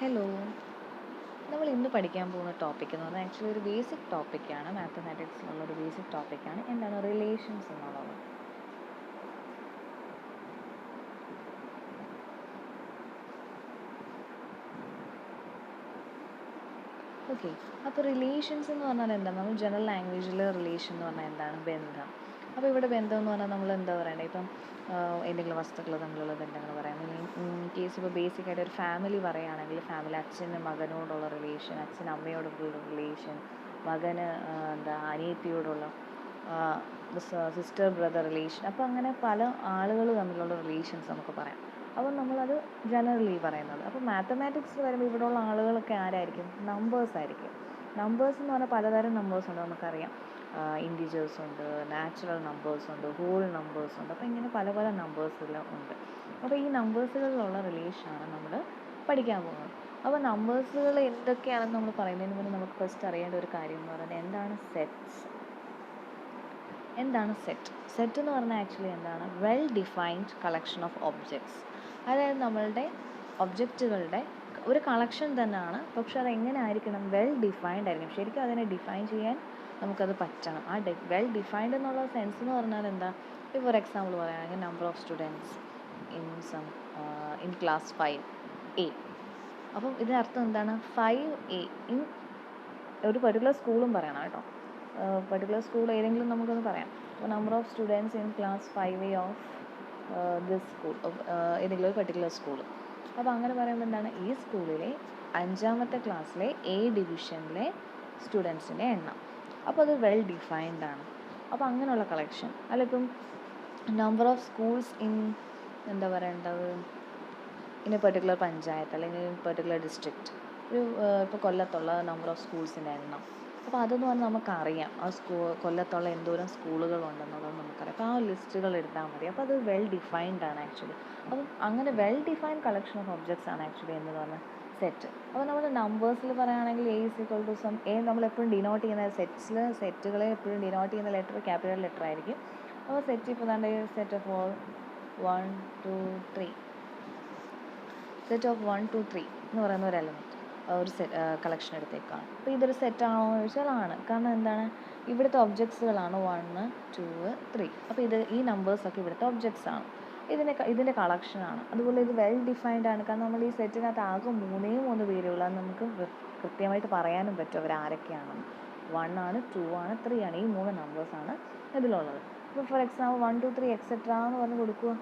Hello. നമ്മൾ ഇന്ന് പഠിക്കാൻ പോകുന്ന ടോപ്പിക് എന്ന് പറഞ്ഞാൽ ആക്ച്വലി ഒരു ബേസിക് ടോപ്പിക്കാണ്. മാത്തമാറ്റിക്സിലുള്ള ഒരു ബേസിക് ടോപ്പിക്കാണ്. എന്താണ് റിലേഷൻസ് എന്നുള്ളത്. ഓക്കെ, അപ്പോൾ റിലേഷൻസ് എന്ന് പറഞ്ഞാൽ എന്താണ്? നമ്മൾ ജനറൽ ലാംഗ്വേജിൽ റിലേഷൻ എന്ന് പറഞ്ഞാൽ എന്താണ്? ബന്ധം. അപ്പോൾ ഇവിടെ ബന്ധം എന്ന് പറഞ്ഞാൽ നമ്മൾ എന്താ പറയണ്ടേ? ഇപ്പം എന്തെങ്കിലും വസ്തുക്കൾ തമ്മിലുള്ള ബന്ധങ്ങൾ പറയാം. കേസ് ഇപ്പോൾ ബേസിക് ആയിട്ട് ഒരു ഫാമിലി പറയുകയാണെങ്കിൽ ഫാമിലി അച്ഛന് മകനോടുള്ള റിലേഷൻ, അച്ഛൻ അമ്മയോടുള്ള റിലേഷൻ, മകന് അനിയത്തിയോടുള്ള, സിസ്റ്റർ ബ്രദർ റിലേഷൻ. അപ്പോൾ അങ്ങനെ പല ആളുകൾ തമ്മിലുള്ള റിലേഷൻസ് നമുക്ക് പറയാം. അപ്പോൾ നമ്മളത് ജനറലി പറയുന്നത്. അപ്പോൾ മാത്തമാറ്റിക്സിൽ വരുമ്പോൾ ഇവിടെയുള്ള ആളുകളൊക്കെ ആരായിരിക്കും? നമ്പേഴ്സ് ആയിരിക്കും. നമ്പേഴ്സ് എന്ന് പറഞ്ഞാൽ പലതരം നമ്പേഴ്സ് ഉണ്ട്, നമുക്കറിയാം. ഇൻറ്റിജേഴ്സ് ഉണ്ട്, നാച്ചുറൽ നമ്പേഴ്സ് ഉണ്ട്, ഹോൾ നമ്പേഴ്സ് ഉണ്ട്. അപ്പോൾ ഇങ്ങനെ പല പല നമ്പേഴ്സെല്ലാം ഉണ്ട്. അപ്പോൾ ഈ നമ്പേഴ്സുകളിലുള്ള റിലേഷനാണ് നമ്മൾ പഠിക്കാൻ പോകുന്നത്. അപ്പോൾ നമ്പേഴ്സുകൾ എന്തൊക്കെയാണെന്ന് നമ്മൾ പറയുന്നതിന് മുന്നേ നമുക്ക് ഫസ്റ്റ് അറിയേണ്ട ഒരു കാര്യം എന്ന് പറയുന്നത് എന്താണ് സെറ്റ്സ്. എന്താണ് സെറ്റ്? സെറ്റ് എന്ന് പറഞ്ഞാൽ ആക്ച്വലി എന്താണ്? Well defined collection of objects. അതായത് നമ്മളുടെ ഒബ്ജക്റ്റുകളുടെ ഒരു കളക്ഷൻ തന്നെയാണ്, പക്ഷെ അതെങ്ങനെ ആയിരിക്കണം? വെൽ ഡിഫൈൻഡ് ആയിരിക്കണം. ശരിക്കും അതിനെ ഡിഫൈൻ ചെയ്യാൻ നമുക്കത് പറ്റണം. ആ വെൽ ഡിഫൈൻഡ് എന്നുള്ള സെൻസ് എന്ന് പറഞ്ഞാൽ എന്താ? ഇപ്പോൾ ഫോർ എക്സാമ്പിൾ പറയുകയാണെങ്കിൽ number of students in class 5A. അപ്പം ഇതിനർത്ഥം എന്താണ്? 5A ഇൻ ഒരു പർട്ടിക്കുലർ സ്കൂളും പറയണം കേട്ടോ. പർട്ടിക്കുലർ സ്കൂൾ ഏതെങ്കിലും നമുക്കൊന്ന് പറയാം. അപ്പോൾ number of students in class 5A of this school, ഏതെങ്കിലും ഒരു പർട്ടിക്കുലർ സ്കൂൾ. അപ്പോൾ അങ്ങനെ പറയുമ്പോൾ എന്താണ്? ഈ സ്കൂളിലെ 5ാമത്തെ ക്ലാസ്സിലെ A ഡിവിഷനിലെ സ്റ്റുഡൻസിൻ്റെ എണ്ണം. അപ്പോൾ അത് വെൽ ഡിഫൈൻഡ് ആണ്. അപ്പോൾ അങ്ങനെയുള്ള കളക്ഷൻ. അല്ല ഇപ്പം നമ്പർ ഓഫ് സ്കൂൾസ് ഇൻ എന്താ പറയേണ്ടത്, ഇൻ എ പെർട്ടിക്കുലർ പഞ്ചായത്ത് അല്ലെങ്കിൽ പെർട്ടിക്കുലർ ഡിസ്ട്രിക്റ്റ്. ഇപ്പോൾ കൊല്ലത്തുള്ള നമ്പർ ഓഫ് സ്കൂൾസിൻ്റെ എണ്ണം. അപ്പോൾ അതെന്ന് പറഞ്ഞാൽ നമുക്കറിയാം ആ കൊല്ലത്തുള്ള എന്തോരം സ്കൂളുകളുണ്ടെന്നുള്ളത് നമുക്കറിയാം. അപ്പോൾ ആ ലിസ്റ്റുകൾ എടുത്താൽ മതി. അപ്പോൾ അത് വെൽ ഡിഫൈൻഡ് ആണ് ആക്ച്വലി. അപ്പം അങ്ങനെ well defined collection of objects ആണ് ആക്ച്വലി എന്ന് പറഞ്ഞാൽ സെറ്റ്. അപ്പോൾ നമ്മൾ നമ്പേഴ്സിൽ പറയുകയാണെങ്കിൽ A നമ്മളെപ്പോഴും ഡിനോട്ട് ചെയ്യുന്ന സെറ്റുകളെ എപ്പോഴും ഡിനോട്ട് ചെയ്യുന്ന ലെറ്റർ ക്യാപിറ്റൽ ലെറ്റർ ആയിരിക്കും. അപ്പോൾ സെറ്റ് ഇപ്പോൾ തന്നെ set of all 1 2 3 set of 1 2 3 എന്ന് പറയുന്ന ഒരു എലമെൻറ്റ്, ഒരു കളക്ഷൻ എടുത്തേക്കാണ്. അപ്പോൾ ഇതൊരു സെറ്റാണോ എന്ന് ചോദിച്ചാൽ ആണ്. കാരണം എന്താണ്? ഇവിടുത്തെ ഒബ്ജക്ട്സുകളാണ് 1 2 3. അപ്പോൾ ഈ നമ്പേഴ്സൊക്കെ ഇവിടുത്തെ ഒബ്ജക്ട്സ് ആണ്. ഇതിൻ്റെ കളക്ഷനാണ്. അതുപോലെ ഇത് വെൽ ഡിഫൈൻഡ് ആണ്. കാരണം നമ്മൾ ഈ സെറ്റിനകത്ത് ആകെ 3 പേരുള്ളൂ. അത് നമുക്ക് കൃത്യമായിട്ട് പറയാനും പറ്റും അവരാരൊക്കെയാണെന്ന്. 1 ആണ്, 2 ആണ്, 3 ആണ്. ഈ 3 നമ്പേഴ്സാണ് ഇതിലുള്ളത്. ഇപ്പോൾ ഫോർ എക്സാമ്പിൾ 1 2 3 എക്സെട്രാ എന്ന് പറഞ്ഞ് കൊടുക്കുക.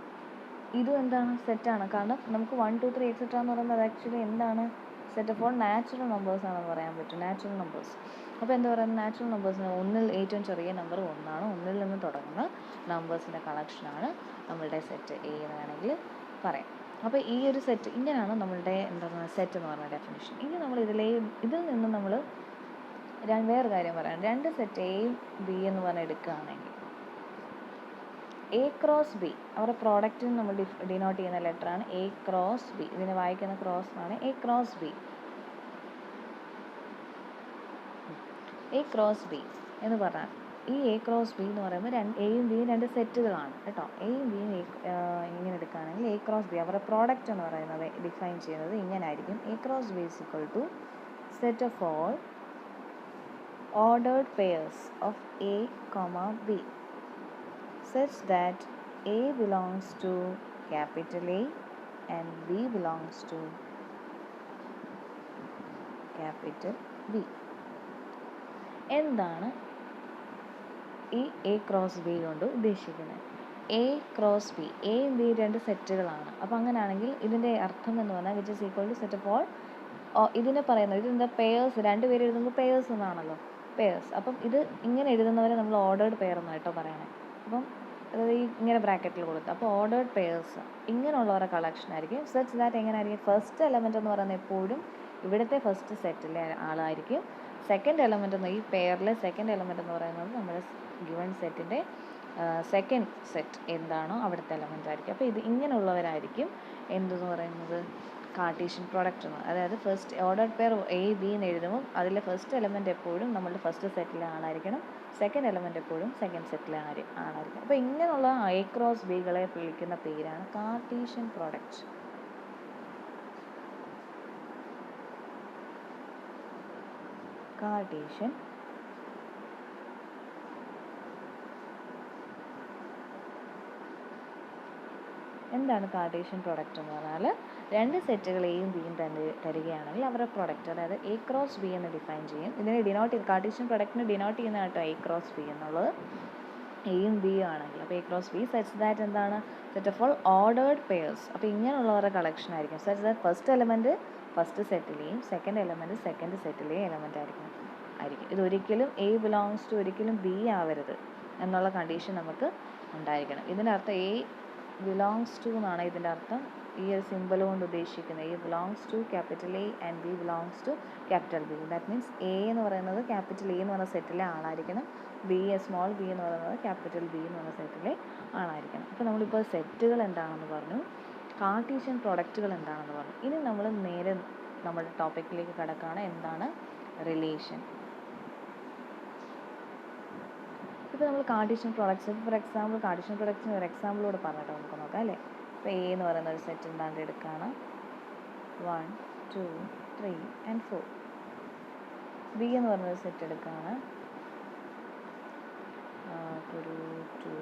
ഇതും എന്താണ്? സെറ്റാണ്. കാരണം നമുക്ക് 1 2 3 എക്സെട്രാ എന്ന് പറയുമ്പോൾ അത് ആക്ച്വലി എന്താണ്? Set of all natural numbers ആണെന്ന് പറയാൻ പറ്റും. Natural numbers. അപ്പോൾ എന്താ പറയുക? നാച്ചുറൽ നമ്പേഴ്സിന് ഒന്നിൽ ഏറ്റവും ചെറിയ നമ്പർ 1 ആണ്. 1 നിന്ന് തുടങ്ങുന്ന നമ്പേഴ്സിൻ്റെ കളക്ഷനാണ് നമ്മളുടെ സെറ്റ് A എന്ന് വേണമെങ്കിൽ പറയാം. അപ്പോൾ ഈ ഒരു സെറ്റ് ഇങ്ങനെയാണ് നമ്മളുടെ സെറ്റ് എന്ന് പറഞ്ഞ ഡെഫിനിഷൻ. ഇനി നമ്മൾ ഇതിൽ നിന്ന് നമ്മൾ വേറെ കാര്യം പറയാം. 2 സെറ്റ് Aയും B എന്ന് പറഞ്ഞ് എടുക്കുകയാണെങ്കിൽ A ക്രോസ് B, അവരുടെ പ്രോഡക്റ്റിന് നമ്മൾ ഡിനോട്ട് ചെയ്യുന്ന ലെറ്ററാണ് A ക്രോസ് B. ഇതിനെ വായിക്കുന്ന ക്രോസ് എന്നാണ് A cross B. A cross B എന്ന് പറഞ്ഞാൽ ഈ A ക്രോസ് B എന്ന് പറയുമ്പോൾ Aയും Bയും 2 സെറ്റുകളാണ് കേട്ടോ. Aയും Bയും ഇങ്ങനെ എടുക്കുകയാണെങ്കിൽ A ക്രോസ് B അവരുടെ പ്രോഡക്റ്റ് എന്ന് പറയുന്നത് ഡിഫൈൻ ചെയ്യുന്നത് ഇങ്ങനെ ആയിരിക്കും. A cross B is equal to set of all ordered pairs of A, B such that A belongs to capital A and B belongs to capital B. എന്താണ് ഈ A cross B കൊണ്ട് ഉദ്ദേശിക്കുന്നത്? A cross B, Aയും Bയും 2 സെറ്റുകളാണ്. അപ്പോൾ അങ്ങനെയാണെങ്കിൽ ഇതിൻ്റെ അർത്ഥം എന്ന് പറഞ്ഞാൽ which is equal to set of all, ഇതിനെ പറയുന്നത് ഇതെന്താ? പെയേഴ്സ്. 2 പേര് എഴുതുമ്പോൾ പെയേഴ്സ് എന്നാണല്ലോ, പെയേഴ്സ്. അപ്പം ഇത് ഇങ്ങനെ എഴുതുന്നവരെ നമ്മൾ ഓർഡേർഡ് പെയർ എന്നാണ് കേട്ടോ പറയണേ. അപ്പം അതായത് ഇങ്ങനെ ബ്രാക്കറ്റിൽ കൊടുത്ത്, അപ്പോൾ ഓർഡേർഡ് പെയേഴ്സ് ഇങ്ങനെയുള്ളവരുടെ കളക്ഷൻ ആയിരിക്കും. സച്ച് ദാറ്റ് എങ്ങനെ ആയിരിക്കും? ഫസ്റ്റ് എലമെൻറ്റ് എന്ന് പറയുന്നത് എപ്പോഴും ഇവിടുത്തെ ഫസ്റ്റ് സെറ്റിലെ ആളായിരിക്കും. സെക്കൻഡ് എലമെൻറ്റ് ഈ പെയറിലെ സെക്കൻഡ് എലമെൻറ്റ് എന്ന് പറയുന്നത് നമ്മുടെ ഗിവൺ സെറ്റിൻ്റെ സെക്കൻഡ് സെറ്റ് എന്താണോ അവിടുത്തെ എലമെൻ്റ് ആയിരിക്കും. അപ്പോൾ ഇത് ഇങ്ങനെയുള്ളവരായിരിക്കും എന്തെന്ന് പറയുന്നത്? കാർട്ടീഷ്യൻ പ്രോഡക്റ്റ് എന്ന്. അതായത് first ordered pair A B എന്ന് എഴുതുമ്പോൾ അതിലെ ഫസ്റ്റ് എലമെൻറ്റ് എപ്പോഴും നമ്മളുടെ ഫസ്റ്റ് സെറ്റിലെ ആളായിരിക്കണം. സെക്കൻഡ് എലമെൻറ്റ് എപ്പോഴും സെക്കൻഡ് സെറ്റിലെ ആളായിരിക്കും. അപ്പോൾ ഇങ്ങനെയുള്ള A ക്രോസ് Bകളെ വിളിക്കുന്ന പേരാണ് കാർട്ടീഷ്യൻ പ്രോഡക്റ്റ്. കാർട്ടീഷ്യൻ എന്താണ് കാർട്ടീഷ്യൻ പ്രൊഡക്റ്റ് എന്ന് പറഞ്ഞാൽ രണ്ട് സെറ്റുകൾ എയും ബിയും തരികയാണെങ്കിൽ അവരുടെ പ്രൊഡക്റ്റ് അതായത് എ ക്രോസ് ബി എന്ന് ഡിഫൈൻ ചെയ്യും. ഇതിനെ ഡിനോട്ട് ചെയ്ത് കാർട്ടീഷ്യൻ പ്രൊഡക്റ്റിന് ഡിനോട്ട് ചെയ്യുന്ന കേട്ടോ എ ക്രോസ് ബി എന്നുള്ളത് എയും ബിയും ആണെങ്കിൽ. അപ്പോൾ A cross B such that എന്താണ് set of all ordered pairs. അപ്പോൾ ഇങ്ങനെയുള്ളവരുടെ കളക്ഷൻ ആയിരിക്കും. Such that first element first സെറ്റിലെയും സെക്കൻഡ് എലമെൻറ്റ് സെക്കൻഡ് സെറ്റിലെയും എലമെൻ്റ് ആയിരിക്കും. ഇതൊരിക്കലും എ ബിലോങ്സ് ടു ഒരിക്കലും ബി ആവരുത് എന്നുള്ള കണ്ടീഷൻ നമുക്ക് ഉണ്ടായിരിക്കണം. ഇതിൻ്റെ അർത്ഥം എ ബിലോങ്സ് ടു എന്നാണ് ഇതിൻ്റെ അർത്ഥം. ഈ ഒരു സിമ്പിൾ കൊണ്ട് ഉദ്ദേശിക്കുന്നത് A belongs to capital A and B belongs to capital B. That means A എന്ന് പറയുന്നത് ക്യാപിറ്റൽ എ എന്ന് പറഞ്ഞ സെറ്റിലെ ആളായിരിക്കണം. ബി സ്മോൾ ബി എന്ന് പറയുന്നത് ക്യാപിറ്റൽ ബി എന്ന് പറഞ്ഞ സെറ്റിലെ ആളായിരിക്കണം. അപ്പോൾ നമ്മളിപ്പോൾ സെറ്റുകൾ എന്താണെന്ന് പറഞ്ഞു, കാർട്ടീഷ്യൻ പ്രൊഡക്റ്റുകൾ എന്താണെന്ന് പറഞ്ഞു. ഇനി നമ്മൾ നേരെ നമ്മുടെ ടോപ്പിക്കിലേക്ക് കടക്കുകയാണ്. എന്താണ് റിലേഷൻ. ഇപ്പോൾ നമ്മൾ Cartesian products for example Cartesian പ്രൊഡക്ട്സിന് ഒരു എക്സാമ്പിളോട് പറഞ്ഞിട്ട് നമുക്ക് നോക്കാം അല്ലേ. ഇപ്പോൾ എ എന്ന് പറയുന്ന ഒരു സെറ്റ് എന്താണ്ട് എടുക്കുകയാണ് 1 2 3 and 4. ബി എന്ന് പറയുന്നൊരു സെറ്റ് എടുക്കുകയാണ് ഒരു 2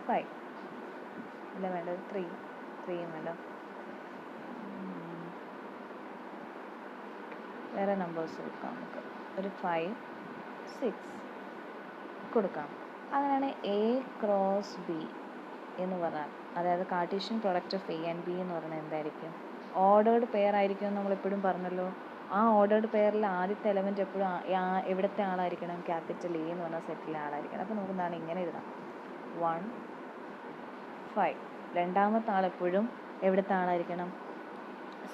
5 അല്ല വേണ്ട 3 വേണ്ട വേറെ നമ്പേഴ്സ് കൊടുക്കാം നമുക്ക്. ഒരു 5 6 കൊടുക്കാം. അങ്ങനെയാണ് എ ക്രോസ് ബി എന്ന് പറഞ്ഞാൽ അതായത് Cartesian product of A and B എന്ന് പറഞ്ഞാൽ എന്തായിരിക്കും? ഓർഡേർഡ് പെയർ ആയിരിക്കും എന്ന് നമ്മളെപ്പോഴും പറഞ്ഞല്ലോ. ആ ഓർഡേർഡ് പെയറിൽ ആദ്യത്തെ എലമെൻറ്റ് എപ്പോഴും എവിടുത്തെ ആളായിരിക്കണം? ക്യാപിറ്റൽ എ എന്ന് പറഞ്ഞ സെറ്റിലെ ആളായിരിക്കണം. അപ്പോൾ നമുക്ക് എന്താണ് ഇങ്ങനെ എഴുതാം 1 5. രണ്ടാമത്തെ ആൾ എപ്പോഴും എവിടുത്തെ ആളായിരിക്കണം?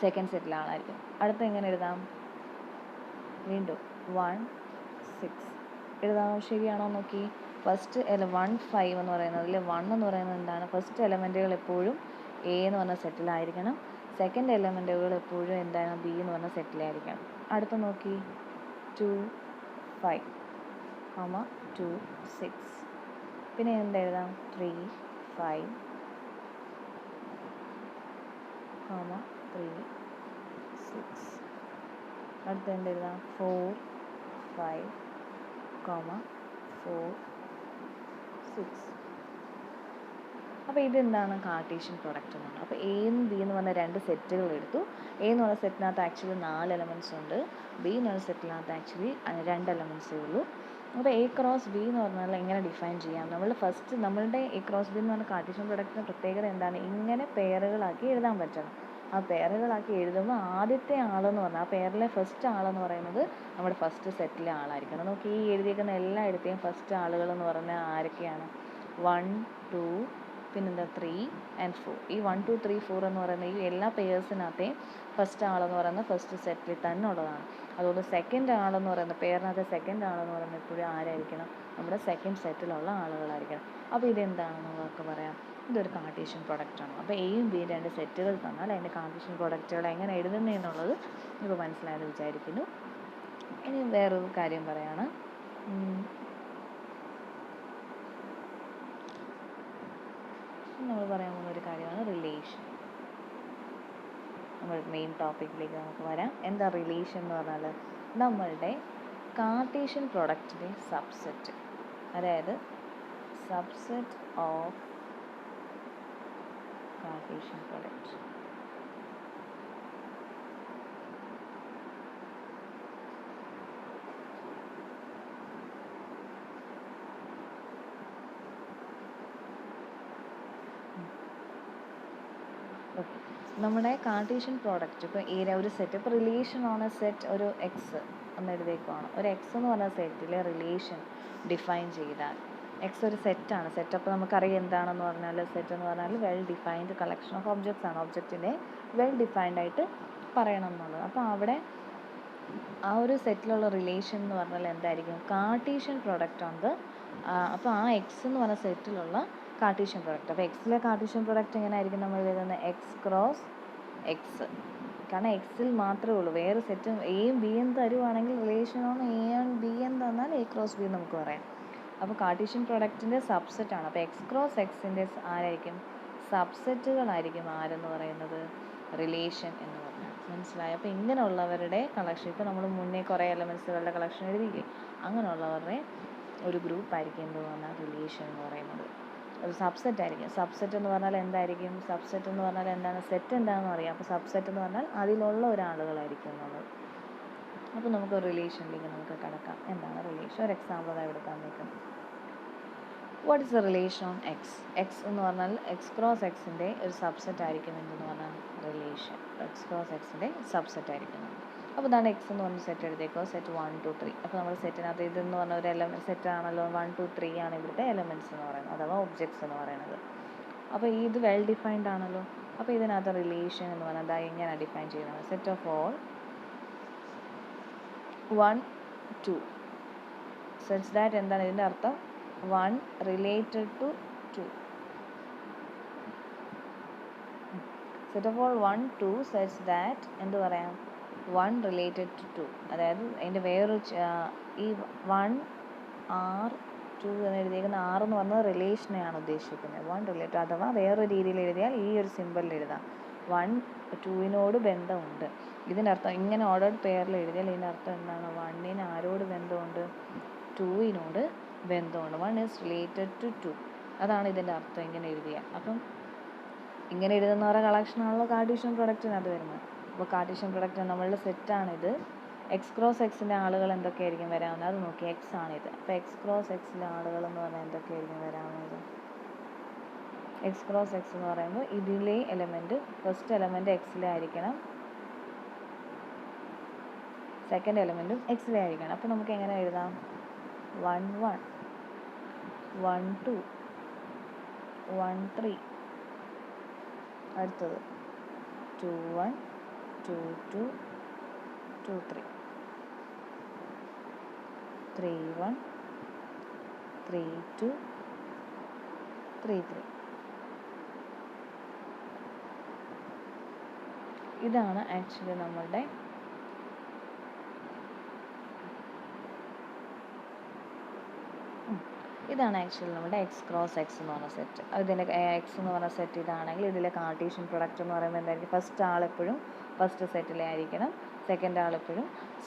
സെക്കൻഡ് സെറ്റിലെ ആളായിരിക്കും. അടുത്ത എങ്ങനെ എഴുതാം? വീണ്ടും 1 6 എഴുതാമോ? ശരിയാണോ നോക്കി. ഫസ്റ്റ് 1 5 എന്ന് പറയുന്നതിൽ 1 എന്ന് പറയുന്നത് എന്താണ്? ഫസ്റ്റ് എലമെൻറ്റുകൾ എപ്പോഴും എ എന്ന് പറഞ്ഞ സെറ്റിലായിരിക്കണം. സെക്കൻഡ് എലമെൻറ്റുകൾ എപ്പോഴും എന്താണ്? ബി എന്ന് പറഞ്ഞ സെറ്റിലായിരിക്കണം. അടുത്ത നോക്കി 2 5 2 6. പിന്നെ എന്താ എഴുതാം? 3 5 3 6. അടുത്ത എന്താ എഴുതാം? 4 5 4 6. അപ്പോൾ ഇതെന്താണ്? കാർട്ടീഷ്യൻ പ്രൊഡക്റ്റ് എന്നാണ്. അപ്പോൾ എയും ബി എന്ന് പറഞ്ഞ രണ്ട് സെറ്റുകൾ എടുത്തു. എ എന്ന് പറഞ്ഞ സെറ്റിനകത്ത് ആക്ച്വലി 4 എലമെൻറ്റ്സ് ഉണ്ട്. ബി എന്ന് പറഞ്ഞ സെറ്റിനകത്ത് ആക്ച്വലി 2 എലമെൻറ്റ്സേ ഉള്ളൂ. അപ്പോൾ എ ക്രോസ് ബി എന്ന് പറഞ്ഞാൽ എങ്ങനെ ഡിഫൈൻ ചെയ്യാം? നമ്മളുടെ എ ക്രോസ് ബി എന്ന് പറഞ്ഞ കാർട്ടീഷ്യൻ പ്രൊഡക്റ്റിൻ്റെ പ്രത്യേകത എന്താണ്? ഇങ്ങനെ പെയറുകളാക്കി എഴുതാൻ പറ്റണം. ആ പെയറുകളാക്കി എഴുതുമ്പോൾ ആദ്യത്തെ ആളെന്ന് പറഞ്ഞാൽ ആ പെയറിലെ ഫസ്റ്റ് ആളെന്ന് പറയുന്നത് നമ്മുടെ ഫസ്റ്റ് സെറ്റിലെ ആളായിരിക്കണം. നമുക്ക് ഈ എഴുതിയിരിക്കുന്ന എല്ലായിടത്തെയും ഫസ്റ്റ് ആളുകൾ എന്ന് പറഞ്ഞാൽ ആരൊക്കെയാണ്? 1 2 പിന്നെന്താ 3 and 4. ഈ 1 2 3 4 എന്ന് പറയുന്ന ഈ എല്ലാ പെയേഴ്സിനകത്തെയും ഫസ്റ്റ് ആളെന്ന് പറയുന്നത് ഫസ്റ്റ് സെറ്റിൽ തന്നെ ഉള്ളതാണ്. അതുകൊണ്ട് സെക്കൻഡ് ആളെന്ന് പറയുന്നത് പെയറിനകത്തെ സെക്കൻഡ് ആളെന്ന് പറയുന്നത് എപ്പോഴും ആരായിരിക്കണം? നമ്മുടെ സെക്കൻഡ് സെറ്റിലുള്ള ആളുകളായിരിക്കണം. അപ്പോൾ ഇതെന്താണെന്ന് നമുക്ക് പറയാം. ഇതൊരു കാർട്ടീഷ്യൻ പ്രൊഡക്റ്റാണ്. അപ്പോൾ എയും ബിയും രണ്ട് സെറ്റുകൾ തന്നാൽ അതിൻ്റെ കാർട്ടീഷ്യൻ പ്രൊഡക്റ്റുകൾ എങ്ങനെ എഴുതുന്നതെന്നുള്ളത് ഇപ്പോൾ മനസ്സിലായെന്ന് വിചാരിക്കുന്നു. ഇനി വേറൊരു കാര്യം പറയാണ്. നമ്മൾ പറയാൻ പോകുന്ന ഒരു കാര്യമാണ് റിലേഷൻ. നമ്മൾ മെയിൻ ടോപ്പിക്കിലേക്ക് നമുക്ക് വരാം. എന്താ റിലേഷൻ എന്ന് പറഞ്ഞാൽ നമ്മളുടെ കാർട്ടീഷ്യൻ പ്രൊഡക്റ്റിൻ്റെ സബ്സെറ്റ്, അതായത് subset of Cartesian product. Okay, നമ്മുടെ കാർട്ടീഷ്യൻ പ്രോഡക്റ്റ് ഇപ്പോൾ ഒരു സെറ്റ്, ഇപ്പോൾ റിലേഷൻ ഓൺ എ സെറ്റ് ഒരു എക്സ് എന്ന് എഴുതിയേക്കുവാണ്. ഒരു എക്സ് എന്ന് പറഞ്ഞ സെറ്റിലെ റിലേഷൻ ഡിഫൈൻ ചെയ്താൽ, എക്സ് ഒരു സെറ്റാണ്. സെറ്റ് അപ്പോൾ നമുക്കറിയാം എന്താണെന്ന് പറഞ്ഞാൽ, സെറ്റ് എന്ന് പറഞ്ഞാൽ well defined collection of objects ആണ്. ഒബ്ജക്റ്റിനെ വെൽ ഡിഫൈൻഡ് ആയിട്ട് പറയണം എന്നുള്ളത്. അപ്പോൾ അവിടെ ആ ഒരു സെറ്റിലുള്ള റിലേഷൻ എന്ന് പറഞ്ഞാൽ എന്തായിരിക്കും? കാർട്ടീഷ്യൻ പ്രൊഡക്റ്റ് ഉണ്ട്. അപ്പോൾ ആ എക്സ് എന്ന് പറഞ്ഞ സെറ്റിലുള്ള കാർട്ടീഷ്യൻ പ്രൊഡക്റ്റ്. അപ്പോൾ എക്സിലെ കാർട്ടീഷ്യൻ പ്രൊഡക്റ്റ് എങ്ങനെ ആയിരിക്കും നമ്മൾ എഴുതുന്നത്? X cross X. കാരണം എക്സിൽ മാത്രമേ ഉള്ളൂ. വേറെ സെറ്റ് എയും ബിയും തരുവാണെങ്കിൽ relation on A and B എന്ന് തന്നാൽ എ ക്രോസ് ബി നമുക്ക് പറയാം. അപ്പോൾ കാർട്ടീഷ്യൻ പ്രൊഡക്റ്റിൻ്റെ സബ്സെറ്റാണ്. അപ്പോൾ എക്സ് ക്രോസ് എക്സിൻ്റെ ആരായിരിക്കും? സബ്സെറ്റുകളായിരിക്കും ആരെന്ന് പറയുന്നത്? റിലേഷൻ എന്ന് പറഞ്ഞാൽ. മനസ്സിലായി. അപ്പോൾ ഇങ്ങനെയുള്ളവരുടെ കളക്ഷൻ, ഇപ്പോൾ നമ്മൾ മുന്നേ കുറേ എലമെൻസുകളുടെ കളക്ഷൻ എഴുതിയില്ലേ, അങ്ങനെയുള്ളവരുടെ ഒരു ഗ്രൂപ്പായിരിക്കും എന്ത് പറഞ്ഞാൽ റിലേഷൻ എന്ന് പറയുന്നത്. ഒരു സബ്സെറ്റ് ആയിരിക്കും. സബ്സെറ്റ് എന്ന് പറഞ്ഞാൽ എന്തായിരിക്കും? സബ്സെറ്റ് എന്ന് പറഞ്ഞാൽ എന്താണ്? സെറ്റ് എന്താണെന്ന് അറിയാം. അപ്പോൾ സബ്സെറ്റ് എന്ന് പറഞ്ഞാൽ അതിലുള്ള ഒരാളുകളായിരിക്കും എന്നുള്ളത്. അപ്പോൾ നമുക്ക് റിലേഷനിലേക്ക് നമുക്ക് കടക്കാം. എന്താണ് റിലേഷൻ? ഒരു എക്സാമ്പിൾ അതായത് ഇവിടെ തന്നിരിക്കുന്നത്. What is the relation on X? X എന്ന് പറഞ്ഞാൽ എക്സ് ക്രോസ് എക്സിൻ്റെ ഒരു സബ്സെറ്റ് ആയിരിക്കും എന്തെന്ന് പറഞ്ഞാൽ റിലേഷൻ. എക്സ് ക്രോസ് എക്സിൻ്റെ സബ്സെറ്റ് ആയിരിക്കും. അപ്പോൾ ഇതാണ് എക്സ് എന്ന് പറഞ്ഞ സെറ്റ് എടുത്തേക്കോ. സെറ്റ് 1 2 3. അപ്പോൾ നമ്മൾ സെറ്റിനകത്ത് ഇതെന്ന് പറഞ്ഞ ഒരു എലമെൻറ്റ് സെറ്റ് ആണല്ലോ. 1 2 3 ആണ് ഇവിടുത്തെ എലമെൻറ്റ്സ് എന്ന് പറയുന്നത്, അഥവാ ഒബ്ജക്ട്സ് എന്ന് പറയുന്നത്. അപ്പോൾ ഇത് വെൽ ഡിഫൈൻഡ് ആണല്ലോ. അപ്പോൾ ഇതിനകത്ത് റിലേഷൻ എന്ന് പറഞ്ഞാൽ അതാ എങ്ങനെ ഡിഫൈൻ ചെയ്യുന്നത്? Set of all 1 2 such that എന്താണ് ഇതിൻ്റെ അർത്ഥം? 1 related to 2. Set of all 1 2 such that എന്ത് പറയാം? 1 റിലേറ്റഡ് ടു 2. അതായത് അതിൻ്റെ വേറൊരു ഈ 1 R 2 എന്ന് എഴുതിയിരിക്കുന്ന R എന്ന് പറഞ്ഞത് റിലേഷനെയാണ് ഉദ്ദേശിക്കുന്നത്. 1 റിലേറ്റഡ്, അഥവാ വേറൊരു രീതിയിൽ എഴുതിയാൽ ഈ ഒരു സിമ്പിളിൽ എഴുതാം 1 2-നോട് ബന്ധമുണ്ട്. ഇതിൻ്റെ അർത്ഥം ഇങ്ങനെ ഓർഡേർഡ് പെയറിൽ എഴുതിയാൽ ഇതിൻ്റെ അർത്ഥം എന്താണ്? 1-ന് ആരോട് ബന്ധമുണ്ട്? 2-നോട് ബന്ധമുണ്ട്. 1 ഈസ് റിലേറ്റഡ് ടു 2. അതാണ് ഇതിൻ്റെ അർത്ഥം ഇങ്ങനെ എഴുതിയാൽ. അപ്പം ഇങ്ങനെ എഴുതുന്നവരുടെ കളക്ഷനാണല്ലോ കാർട്ടീഷ്യൻ പ്രൊഡക്റ്റിനകത്ത് വരുന്നത്. അപ്പോൾ കാർട്ടീഷ്യൻ പ്രൊഡക്റ്റ് നമ്മളുടെ സെറ്റാണിത്. എക്സ് ക്രോസ് എക്സിൻ്റെ ആളുകൾ എന്തൊക്കെയായിരിക്കും വരാവുന്നത്? അത് നോക്കി. എക്സ് ആണിത്. അപ്പോൾ എക്സ് ക്രോസ് എക്സിലെ ആളുകൾ എന്ന് പറഞ്ഞാൽ എന്തൊക്കെയായിരിക്കും വരാവുന്നത്? എക്സ് ക്രോസ് എക്സ് എന്ന് പറയുമ്പോൾ ഇതിലെ എലമെൻറ്റ്, ഫസ്റ്റ് എലമെൻറ്റ് എക്സിലെ ആയിരിക്കണം, സെക്കൻഡ് എലമെൻറ്റും എക്സിലെ ആയിരിക്കണം. അപ്പോൾ നമുക്ക് എങ്ങനെ എഴുതാം? 1 1 1 2 1 3. അടുത്തത് 2 1 2 2 2 3 3 1 3 2 3 3. ഇതാണ് ആക്ച്വലി നമ്മളുടെ നമ്മുടെ എക്സ് ക്രോസ് എക്സ് എന്ന് പറഞ്ഞ സെറ്റ്. ഇതിൻ്റെ എക്സ് എന്ന് പറഞ്ഞ സെറ്റ് ഇതാണെങ്കിൽ ഇതിലെ കാർട്ടീഷ്യൻ പ്രൊഡക്റ്റ് എന്ന് പറയുമ്പോൾ എന്തായിരിക്കും? ഫസ്റ്റ് ആളെപ്പോഴും ഫസ്റ്റ് സെറ്റിലെ ആയിരിക്കണം, സെക്കൻഡ് ആളെപ്പോഴും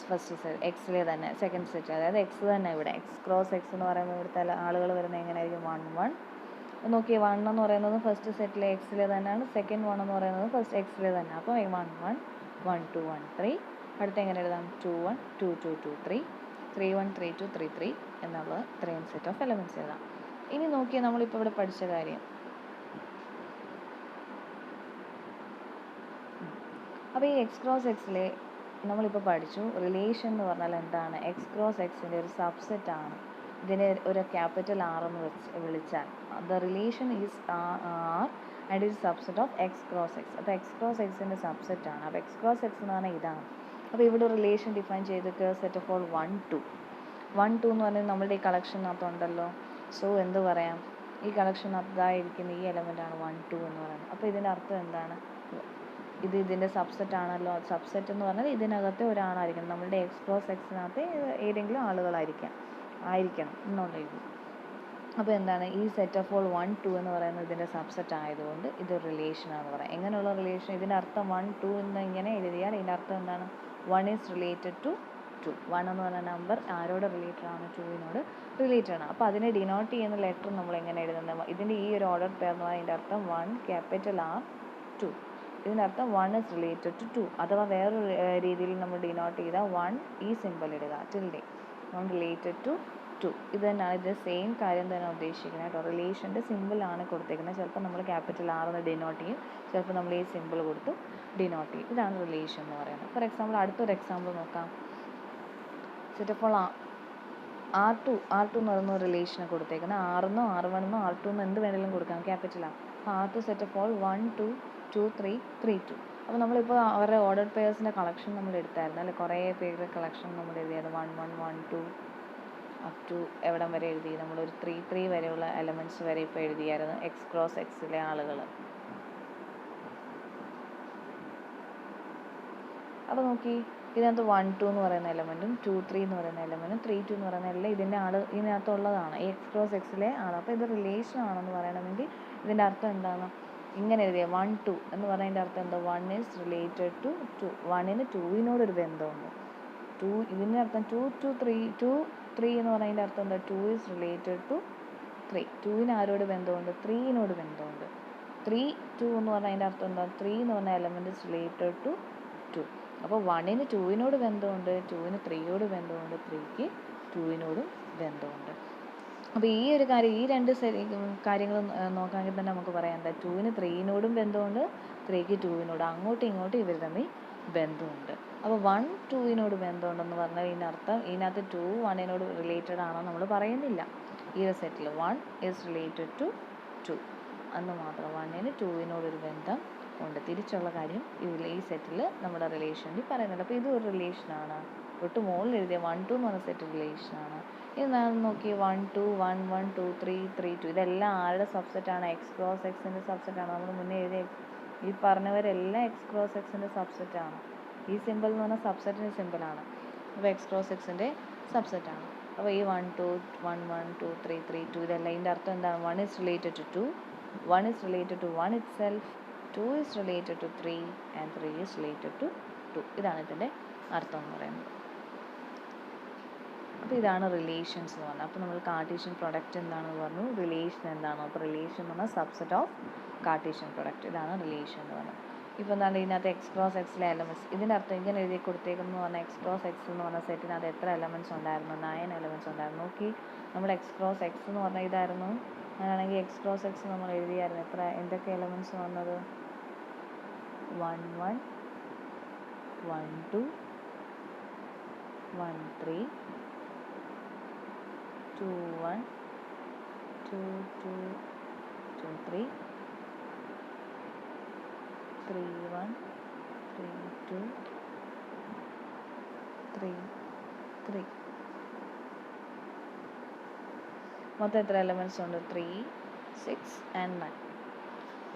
ഫസ്റ്റ് സെറ്റ് എക്സിലെ തന്നെ സെക്കൻഡ് സെറ്റ്, അതായത് എക്സ് തന്നെ. ഇവിടെ എക്സ് ക്രോസ് എക്സ് എന്ന് പറയുമ്പോൾ ഇവിടുത്തെ ആളുകൾ വരുന്നത് എങ്ങനെയായിരിക്കും? 1 1. നോക്കിയേ, 1 എന്ന് പറയുന്നത് ഫസ്റ്റ് സെറ്റിലെ എക്സിലെ തന്നെയാണ്, സെക്കൻഡ് 1 എന്ന് പറയുന്നത് ഫസ്റ്റ് എക്സിലെ തന്നെ. അപ്പോൾ 1 1 1 2 1 3. അടുത്ത എങ്ങനെ എഴുതാം? 2 1 2 2 2 3 3 1 3 2 3 3 എന്നുള്ളത് ഇത്രയും സെറ്റ് ഓഫ് എലമെൻറ്റ്സ് എഴുതാം. ഇനി നോക്കിയാൽ നമ്മളിപ്പോൾ ഇവിടെ പഠിച്ച കാര്യം. അപ്പോൾ ഈ എക്സ് ക്രോസ് എക്സിലെ നമ്മളിപ്പോൾ പഠിച്ചു റിലേഷൻ എന്ന് പറഞ്ഞാൽ എന്താണ്? എക്സ് ക്രോസ് എക്സിൻ്റെ ഒരു സബ്സെറ്റ് ആണ്. ഇതിനെ ഒരു ക്യാപിറ്റൽ R എന്ന് വിളിച്ചാൽ the relation is R and it subset of X cross X. അപ്പോൾ എക്സ് ക്രോസ് എക്സിൻ്റെ സബ്സെറ്റ് ആണ്. അപ്പോൾ എക്സ് ക്രോസ് എക്സ് എന്ന് പറഞ്ഞാൽ ഇതാണ്. അപ്പോൾ ഇവിടെ റിലേഷൻ ഡിഫൈൻ ചെയ്തിട്ട് സെറ്റ് ഓഫ് ഓൾ 1 2 1 2 എന്ന് പറഞ്ഞാൽ നമ്മുടെ ഈ കളക്ഷനകത്തുണ്ടല്ലോ. സോ എന്ത് പറയാം? ഈ കളക്ഷനകത്തായിരിക്കുന്ന ഈ എലമെൻ്റാണ് 1 2 എന്ന് പറയുന്നത്. അപ്പോൾ ഇതിൻ്റെ അർത്ഥം എന്താണ്? ഇതിൻ്റെ സബ്സെറ്റ് ആണല്ലോ. സബ്സെറ്റ് എന്ന് പറഞ്ഞാൽ ഇതിനകത്തെ ഒരാളായിരിക്കണം. നമ്മളുടെ എക്സ് ക്രോസ് എക്സിനകത്ത് ഏതെങ്കിലും ആളുകളായിരിക്കണം എന്നുള്ളത്. അപ്പോൾ എന്താണ്? ഈ സെറ്റ് ഓഫ് ഓൾ 1 2 എന്ന് പറയുന്നത് ഇതിൻ്റെ സബ്സെറ്റ് ആയതുകൊണ്ട് ഇത് റിലേഷനാണെന്ന് പറയാം. എങ്ങനെയുള്ള റിലേഷൻ? ഇതിൻ്റെ അർത്ഥം 1 2 എന്ന് ഇങ്ങനെ എഴുതിയാൽ ഇതിൻ്റെ അർത്ഥം എന്താണ്? 1 ഈസ് റിലേറ്റഡ് ടു 2. 1 എന്ന് പറഞ്ഞ നമ്പർ ആരോട് റിലേറ്റഡ് ആണ്? 2-നോട് റിലേറ്റഡ് ആണ്. അപ്പോൾ അതിനെ ഡിനോട്ട് ചെയ്യുന്ന ലെറ്റർ നമ്മൾ എങ്ങനെ എഴുതുന്നത്? ഇതിൻ്റെ ഈ ഒരു ഓർഡർ പെയർ എന്ന് പറഞ്ഞാൽ ഇതിൻ്റെ അർത്ഥം 1 ക്യാപിറ്റൽ R 2. ഇതിൻ്റെ അർത്ഥം 1 ഈസ് റിലേറ്റഡ് ടു 2. അഥവാ വേറൊരു രീതിയിൽ നമ്മൾ ഡിനോട്ട് ചെയ്താൽ 1 ഈ സിമ്പിൾ ഇടുക, ടിൽഡേ, 1 റിലേറ്റഡ് ടു 2. ഇത് തന്നെയാണ്, ഇത് സെയിം കാര്യം തന്നെ ഉദ്ദേശിക്കുന്നത് കേട്ടോ. റിലേഷൻ്റെ സിമ്പിളാണ് കൊടുത്തേക്കുന്നത്. ചിലപ്പോൾ നമ്മൾ ക്യാപിറ്റൽ R എന്ന് ഡിനോട്ട് ചെയ്യും, ചിലപ്പോൾ നമ്മൾ ഈ സിമ്പിൾ കൊടുത്ത് ഡിനോട്ട് ചെയ്യും. ഇതാണ് റിലേഷൻ എന്ന് പറയുന്നത്. ഫോർ എക്സാമ്പിൾ അടുത്തൊരു എക്സാമ്പിൾ നോക്കാം. സെറ്റ് ഓഫ് ഓൾ R2 എന്ന് പറയുന്ന റിലേഷനെ കൊടുത്തേക്കുന്നത്. R1 R1 R2 എന്ത് വേണമെങ്കിലും കൊടുക്കാം, ക്യാപിറ്റൽ R. അപ്പോൾ R2 സെറ്റ് ഓഫ് ഓൾ 1 2 2 3 3 2. അപ്പോൾ നമ്മളിപ്പോൾ അവരുടെ ഓർഡർ പെയർസിൻ്റെ കളക്ഷൻ നമ്മൾ എടുത്തായിരുന്നു അല്ലെ. കുറേ പേരുടെ കളക്ഷൻ നമ്മൾ എഴുതിയത് 1 1 1 2 അപ് ടു എവിടം വരെ എഴുതി? നമ്മളൊരു 3 3 വരെയുള്ള എലമെൻറ്റ്സ് വരെ ഇപ്പോൾ എഴുതിയായിരുന്നു എക്സ് ക്രോസ് എക്സിലെ ആളുകൾ. അപ്പോൾ നോക്കി, ഇതിനകത്ത് 1 2 എന്ന് പറയുന്ന എലമെൻറ്റും 2 3 എന്ന് പറയുന്ന എലമെൻറ്റും 3 2 എന്ന് പറയുന്ന എല്ലാം ഇതിനകത്തുള്ളതാണ്, ഈ എക്സ് ക്രോസ് എക്സിലെ ആണ്. അപ്പോൾ ഇത് റിലേഷൻ ആണെന്ന് പറയണമെങ്കിൽ ഇതിൻ്റെ അർത്ഥം എന്താണ്? ഇങ്ങനെ എഴുതിയ 1 2 എന്ന് പറയുന്നതിൻ്റെ അർത്ഥം എന്താ? 1 ഈസ് റിലേറ്റഡ് ടു 2. 1-ന് 2-നോടൊരു ബന്ധമുണ്ട്. 2 ഇതിൻ്റെ അർത്ഥം 2 2 3 2 3 എന്ന് പറയുന്നതിൻ്റെ അർത്ഥം എന്താ? 2 ഈസ് റിലേറ്റഡ് ടു 3. 2-ന് ആരോട് ബന്ധമുണ്ട്? 3-നോട് ബന്ധമുണ്ട്. 3 2 എന്ന് പറഞ്ഞതിൻ്റെ അർത്ഥം എന്താ? 3 എന്ന് പറഞ്ഞ എലമെൻറ്റ് ഇസ് റിലേറ്റഡ് ടു 2. അപ്പോൾ 1-ന് 2-നോട് ബന്ധമുണ്ട്, 2-ന് 3-യോട് ബന്ധമുണ്ട്, 3-ക്ക് 2-നോടും ബന്ധമുണ്ട്. അപ്പോൾ ഈ ഒരു കാര്യം, ഈ രണ്ട് കാര്യങ്ങൾ നോക്കാമെങ്കിൽ തന്നെ നമുക്ക് പറയാം എന്താ? 2-ന് 3-നോടും ബന്ധമുണ്ട്, 3-ക്ക് 2-നോടും, അങ്ങോട്ടും ഇങ്ങോട്ടും ഇവർ തമ്മിൽ ബന്ധമുണ്ട്. അപ്പോൾ 1 2-നോട് ബന്ധമുണ്ടെന്ന് പറഞ്ഞാൽ ഇതിനർത്ഥം ഇതിനകത്ത് 2 1-നോട് റിലേറ്റഡ് ആണോ നമ്മൾ പറയുന്നില്ല. ഈ ഒരു സെറ്റിൽ 1 ഈസ് റിലേറ്റഡ് ടു 2 എന്ന് മാത്രം. 1-ന് 2-നോടൊരു ബന്ധം ഉണ്ട്. തിരിച്ചുള്ള കാര്യം ഈ സെറ്റിൽ നമ്മുടെ റിലേഷനിൽ പറയുന്നില്ല. അപ്പോൾ ഇതൊരു റിലേഷനാണ്. തൊട്ട് മുകളിൽ എഴുതിയ 1 2 എന്ന് പറഞ്ഞ സെറ്റ് റിലേഷനാണ്. ഇത് നാം നോക്കി 1 2 1 1 2 3 3 2 ഇതെല്ലാം ആരുടെ സബ്സെറ്റാണ്? എക്സ് ക്രോസ് എക്സിൻ്റെ സബ്സെറ്റാണ്. നമ്മൾ മുന്നേ എഴുതിയ ഈ പറഞ്ഞവരെല്ലാം എക്സ് ക്രോസ് എക്സിൻ്റെ സബ്സെറ്റാണ്. ഈ സിമ്പിൾ എന്ന് പറഞ്ഞാൽ സബ്സെറ്റിൻ്റെ സിമ്പിളാണ്. അപ്പോൾ എക്സ് ക്രോസ് എക്സിൻ്റെ സബ്സെറ്റാണ്. അപ്പോൾ ഈ 1 2 1 1 2 3 3 2 ഇതെല്ലാം ഇതിൻ്റെ അർത്ഥം എന്താണ്? 1 is related to 2, 1 is related to 1 itself, 2 is related to 3 and 3 is related to 2. ഇതാണ് ഇതിൻ്റെ അർത്ഥം എന്ന് പറയുന്നത്. അപ്പോൾ ഇതാണ് റിലേഷൻസ് എന്ന് പറഞ്ഞാൽ. അപ്പോൾ നമ്മൾ കാർട്ടീഷ്യൻ പ്രൊഡക്റ്റ് എന്താണെന്ന് പറഞ്ഞു, റിലേഷൻ എന്താണോ? അപ്പോൾ റിലേഷൻ എന്ന് പറഞ്ഞാൽ സബ്സെറ്റ് ഓഫ് കാർട്ടീഷ്യൻ പ്രൊഡക്റ്റ്. ഇതാണ് റിലേഷൻ എന്ന് പറഞ്ഞാൽ. ഇപ്പോൾ എന്താണ് ഇതിനകത്ത് എക്സ് ക്രോസ് എക്സിലെ എലമെൻറ്റ്സ്, ഇതിൻ്റെ അർത്ഥം ഇങ്ങനെ എഴുതി കൊടുത്തേക്കെന്ന് പറഞ്ഞാൽ എക്സ് ക്രോസ് എക്സ് എന്ന് പറഞ്ഞ സെറ്റിനകത്ത് എത്ര എലമെൻറ്റ്സ് ഉണ്ടായിരുന്നു? 9 എലമെൻറ്റ്സ് ഉണ്ടായിരുന്നു. നോക്കി, നമ്മൾ എക്സ് ക്രോസ് എക്സ് എന്ന് പറഞ്ഞാൽ ഇതായിരുന്നു. അങ്ങനെയാണെങ്കിൽ എക്സ് ക്രോസ് എക്സ് നമ്മൾ എഴുതിയായിരുന്നു. എന്തൊക്കെ എലമെൻറ്റ്സ് വന്നത്? 1 1 1 2 1 3 2 1 2 2 2 3 3 1 3 2 3 3. മൊത്തം എത്ര എലമെൻറ്റ്സ് ഉണ്ട്? 3 6 ആൻഡ് 9.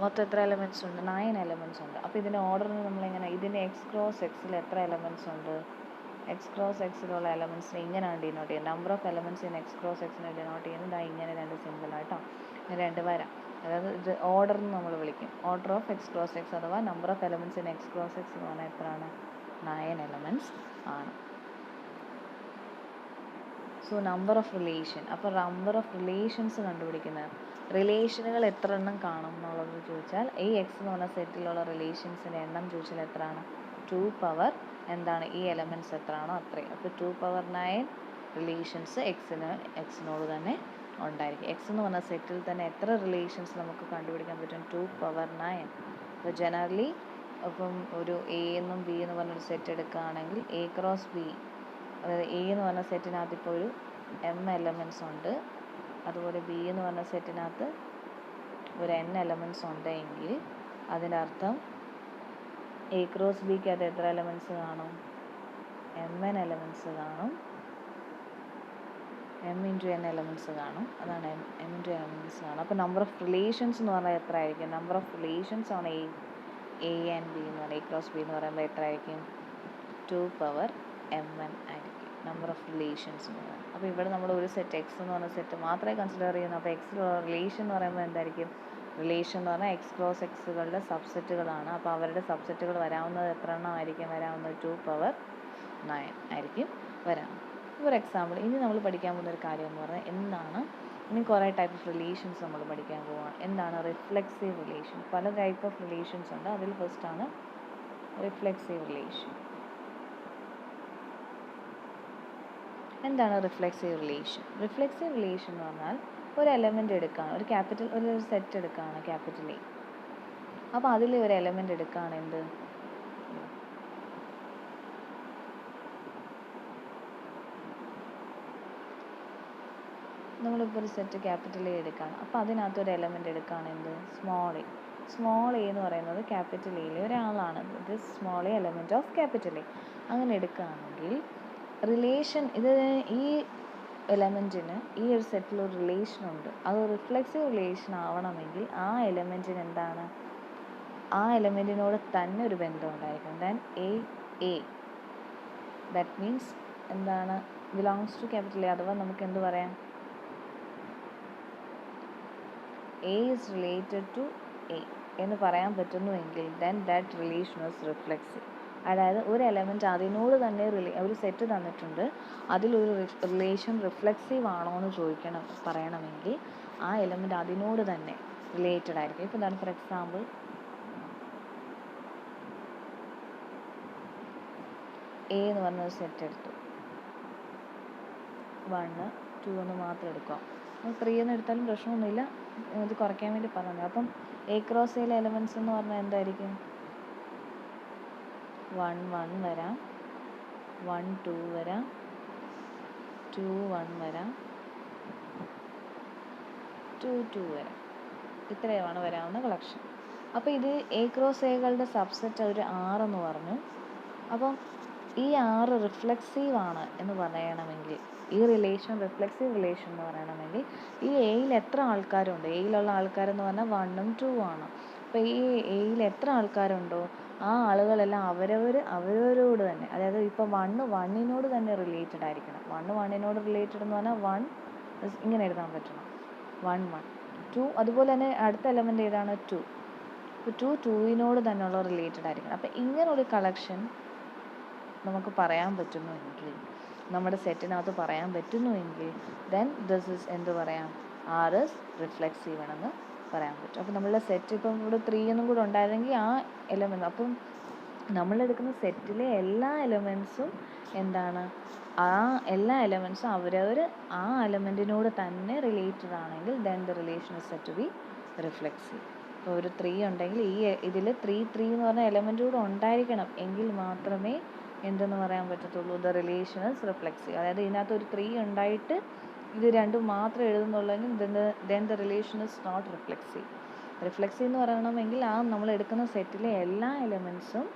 മൊത്തം എത്ര എലമെൻറ്റ്സ് ഉണ്ട്? 9 എലമെൻറ്റ്സ് ഉണ്ട്. അപ്പോൾ ഇതിൻ്റെ ഓർഡറിന് നമ്മളെങ്ങനെ, ഇതിൻ്റെ എക്സ് ക്രോസ് എക്സിൽ എത്ര എലമെൻറ്റ്സ് ഉണ്ട്? എക്സ് ക്രോസ് എക്സിലുള്ള എലമെൻറ്റ്സിനെ ഇങ്ങനെയാണ് ഡിനോട്ട് ചെയ്യുന്നത്. Number of elements in X cross എക്സിനെ ഡിനോട്ട് ചെയ്യുന്നത് ഇങ്ങനെ രണ്ട് സിമ്പിളായിട്ടോ, ഇങ്ങനെ രണ്ട് വരാം. അതായത് ഇത് ഓർഡർ എന്ന് നമ്മൾ വിളിക്കും. Order of X cross X അഥവാ number of elements in X cross X എന്ന് പറഞ്ഞാൽ എത്രയാണ്? 9 എലമെൻറ്റ്സ് ആണ്. So number of relation. അപ്പോൾ നമ്പർ ഓഫ് റിലേഷൻസ് കണ്ടുപിടിക്കുന്നത്, റിലേഷനുകൾ എത്ര എണ്ണം കാണും എന്നുള്ളത് ചോദിച്ചാൽ, ഈ എക്സ് എന്ന് പറഞ്ഞ സെറ്റിലുള്ള റിലേഷൻസിൻ്റെ എണ്ണം ചോദിച്ചാൽ എത്രയാണ്? 2 പവർ എന്താണ്? ഈ എലമെൻറ്റ്സ് എത്രയാണോ അത്രയും. അപ്പോൾ 2 പവർ 9 റിലേഷൻസ് എക്സിനോട് തന്നെ ഉണ്ടായിരിക്കും. എക്സ് എന്ന് പറഞ്ഞ സെറ്റിൽ തന്നെ എത്ര റിലേഷൻസ് നമുക്ക് കണ്ടുപിടിക്കാൻ പറ്റും? 2 പവർ 9. അപ്പോൾ ജനറലി അപ്പം ഒരു എ എന്നും ബി എന്ന് പറഞ്ഞൊരു സെറ്റ് എടുക്കുകയാണെങ്കിൽ എ ക്രോസ് ബി, അതായത് എ എന്ന് പറഞ്ഞ സെറ്റിനകത്ത് ഇപ്പോൾ ഒരു m എലമെൻറ്റ്സ് ഉണ്ട്, അതുപോലെ ബി എന്ന് പറഞ്ഞ സെറ്റിനകത്ത് ഒരു n എലമെൻറ്റ്സ് ഉണ്ടെങ്കിൽ അതിൻ്റെ അർത്ഥം എ ക്രോസ് ബിക്ക് അത് എത്ര എലമെൻറ്റ്സ് കാണും? mn എലമെൻറ്റ്സ് കാണും. m ഇൻറ്റു n എലമെൻറ്റ്സ് കാണും. അതാണ് m ഇൻറ്റു n എലമെൻറ്റ്സ് കാണും. അപ്പോൾ നമ്പർ ഓഫ് റിലേഷൻസ് എന്ന് പറഞ്ഞാൽ എത്ര ആയിരിക്കും? നമ്പർ ഓഫ് റിലേഷൻസ് ആണ് എ ആൻഡ് ബി എന്ന് പറയുന്നത്. എ ക്രോസ് ബി എന്ന് പറയുമ്പോൾ എത്ര ആയിരിക്കും? 2 പവർ mn ആയിരിക്കും നമ്പർ ഓഫ് റിലേഷൻസ് എന്ന് പറയുന്നത്. അപ്പോൾ ഇവിടെ നമ്മൾ ഒരു സെറ്റ് എക്സ് എന്ന് പറഞ്ഞ സെറ്റ് മാത്രമേ കൺസിഡർ ചെയ്യുന്നു. അപ്പോൾ എക്സിലുള്ള റിലേഷൻ എന്ന് പറയുമ്പോൾ എന്തായിരിക്കും? റിലേഷൻ എന്ന് പറഞ്ഞാൽ എക്സ് ക്രോസ് എക്സുകളുടെ സബ്സെറ്റുകളാണ്. അപ്പോൾ അവരുടെ സബ്സെറ്റുകൾ വരാവുന്നത് എത്ര എണ്ണം ആയിരിക്കും വരാവുന്നത്? 2 പവർ 9 ആയിരിക്കും വരാവുന്നത്. ഫോർ എക്സാമ്പിൾ, ഇനി നമ്മൾ പഠിക്കാൻ പോകുന്ന ഒരു കാര്യം എന്ന് പറഞ്ഞാൽ എന്താണ്, ഇനി കുറേ ടൈപ്പ് ഓഫ് റിലേഷൻസ് നമ്മൾ പഠിക്കാൻ പോവുകയാണ്. എന്താണ് റിഫ്ലെക്സീവ് റിലേഷൻ? പല ടൈപ്പ് ഓഫ് റിലേഷൻസ് ഉണ്ട്. അതിൽ ഫസ്റ്റാണ് റിഫ്ലെക്സീവ് റിലേഷൻ. എന്താണ് റിഫ്ലെക്സീവ് റിലേഷൻ? റിഫ്ലെക്സീവ് റിലേഷൻ എന്ന് പറഞ്ഞാൽ ഒരു എലമെൻ്റ് എടുക്കുകയാണ്, ഒരു സെറ്റ് എടുക്കുകയാണ് ക്യാപിറ്റൽ എ. അപ്പോൾ അതിൽ ഒരു എലമെൻ്റ് എടുക്കുകയാണ് എന്ത്? നമ്മളിപ്പോൾ ഒരു സെറ്റ് ക്യാപിറ്റൽ എ എടുക്കുകയാണ്. അപ്പോൾ അതിനകത്ത് ഒരു എലമെൻ്റ് എടുക്കുകയാണ് എന്ത്? Small A. സ്മോൾ എ എന്ന് പറയുന്നത് ക്യാപിറ്റൽ എയിലെ ഒരാളാണ്. ഇത് small A element of capital A. അങ്ങനെ എടുക്കുകയാണെങ്കിൽ റിലേഷൻ, ഈ എലമെൻറ്റിന് ഈ ഒരു സെറ്റിൽ ഒരു റിലേഷൻ ഉണ്ട്. അത് റിഫ്ലെക്സീവ് റിലേഷൻ ആവണമെങ്കിൽ ആ എലമെൻറ്റിന് എന്താണ്? ആ എലമെൻറ്റിനോട് തന്നെ ഒരു ബന്ധം ഉണ്ടായിരിക്കും. ദെൻ എ ദാറ്റ് മീൻസ് എന്താണ്? Belongs to capital A. അഥവാ നമുക്ക് എന്ത് പറയാം? A is related to A. എന്ന് പറയാൻ പറ്റുന്നുവെങ്കിൽ then that relation is reflexive. അതായത് ഒരു എലമെൻറ്റ് അതിനോട് തന്നെ ഒരു സെറ്റ് തന്നിട്ടുണ്ട്, അതിലൊരു റിലേഷൻ റിഫ്ലെക്സീവ് ആണോ എന്ന് പറയണമെങ്കിൽ ആ എലമെൻറ്റ് അതിനോട് തന്നെ റിലേറ്റഡ് ആയിരിക്കും. ഇപ്പോൾ എന്താണ്, ഫോർ എക്സാമ്പിൾ എ എന്ന് പറഞ്ഞൊരു സെറ്റ് എടുത്തു, 1 2 എന്ന് മാത്രം എടുക്കാം. 3 എന്ന് എടുത്താലും പ്രശ്നമൊന്നുമില്ല, ഇത് കുറയ്ക്കാൻ വേണ്ടി പറഞ്ഞത്. അപ്പം എ ക്രോസ് എയിലെ എലമെൻറ്റ്സ് എന്ന് പറഞ്ഞാൽ എന്തായിരിക്കും? 1 1 വരാം, 1 2 വരാം, 2 1 വരാം, 2 2 വരാം. ഇത്രയുമാണ് വരാവുന്ന കളക്ഷൻ. അപ്പോൾ ഇത് എ ക്രോസ് എകളുടെ സബ്സെറ്റ് ഒരു 6 എന്ന് പറഞ്ഞു. അപ്പം ഈ 6 റിഫ്ലെക്സീവ് ആണ് എന്ന് പറയണമെങ്കിൽ, ഈ റിലേഷൻ റിഫ്ലെക്സീവ് റിലേഷൻ എന്ന് പറയണമെങ്കിൽ ഈ എയിൽ എത്ര ആൾക്കാരുണ്ട്, എയിലുള്ള ആൾക്കാരെന്ന് പറഞ്ഞാൽ 1ഉം 2ഉം ആണ്. അപ്പോൾ ഈ എയിൽ എത്ര ആൾക്കാരുണ്ടോ ആ ആളുകളെല്ലാം അവരവരോട് തന്നെ, അതായത് ഇപ്പോൾ 1 1നോട് തന്നെ റിലേറ്റഡ് ആയിരിക്കണം. 1 1നോട് റിലേറ്റഡ് എന്ന് പറഞ്ഞാൽ 1 ഇങ്ങനെ എഴുതാൻ പറ്റണം, 1 1 2. അതുപോലെ തന്നെ അടുത്ത എലമെൻ്റ് ഏതാണ്? 2. ഇപ്പോൾ 2 2നോട് തന്നെയുള്ള റിലേറ്റഡ് ആയിരിക്കണം. അപ്പോൾ ഇങ്ങനൊരു കളക്ഷൻ നമുക്ക് പറയാൻ പറ്റുന്നുവെങ്കിൽ, നമ്മുടെ സെറ്റിനകത്ത് പറയാൻ പറ്റുന്നുവെങ്കിൽ ദെൻ ദിസ് ഇസ് എന്ത് പറയാം, ആർ ഇസ് റിഫ്ലെക്സീവ് ആണെന്ന് പറയാൻ പറ്റും. അപ്പോൾ നമ്മളുടെ സെറ്റ് ഇപ്പം ഇവിടെ 3 എന്നും കൂടെ ഉണ്ടായിരുന്നെങ്കിൽ ആ എലമെൻറ്റ്, അപ്പം നമ്മളെടുക്കുന്ന സെറ്റിലെ എല്ലാ എലമെൻറ്റ്സും എന്താണ്, ആ എല്ലാ എലമെൻറ്റ്സും അവരവർ ആ എലമെൻറ്റിനോട് തന്നെ റിലേറ്റഡ് ആണെങ്കിൽ then the relation is said to be reflexive. ഇപ്പോൾ ഒരു 3 ഉണ്ടെങ്കിൽ ഈ ഇതിൽ 3 3 എന്ന് പറഞ്ഞ എലമെൻറ്റ് കൂടെ ഉണ്ടായിരിക്കണം, എങ്കിൽ മാത്രമേ എന്തെന്ന് പറയാൻ പറ്റത്തുള്ളൂ, ദ റിലേഷൻ ഇസ് റിഫ്ലെക്സീവ്. അതായത് ഇതിനകത്ത് ഒരു 3 ഉണ്ടായിട്ട് ഇത് രണ്ടും മാത്രം എഴുതുന്നുള്ളെങ്കിൽ then the relation is not reflexive. Reflexive എന്ന് പറയണമെങ്കിൽ ആ നമ്മൾ എടുക്കുന്ന സെറ്റിലെ എല്ലാ എലമെൻറ്റ്സും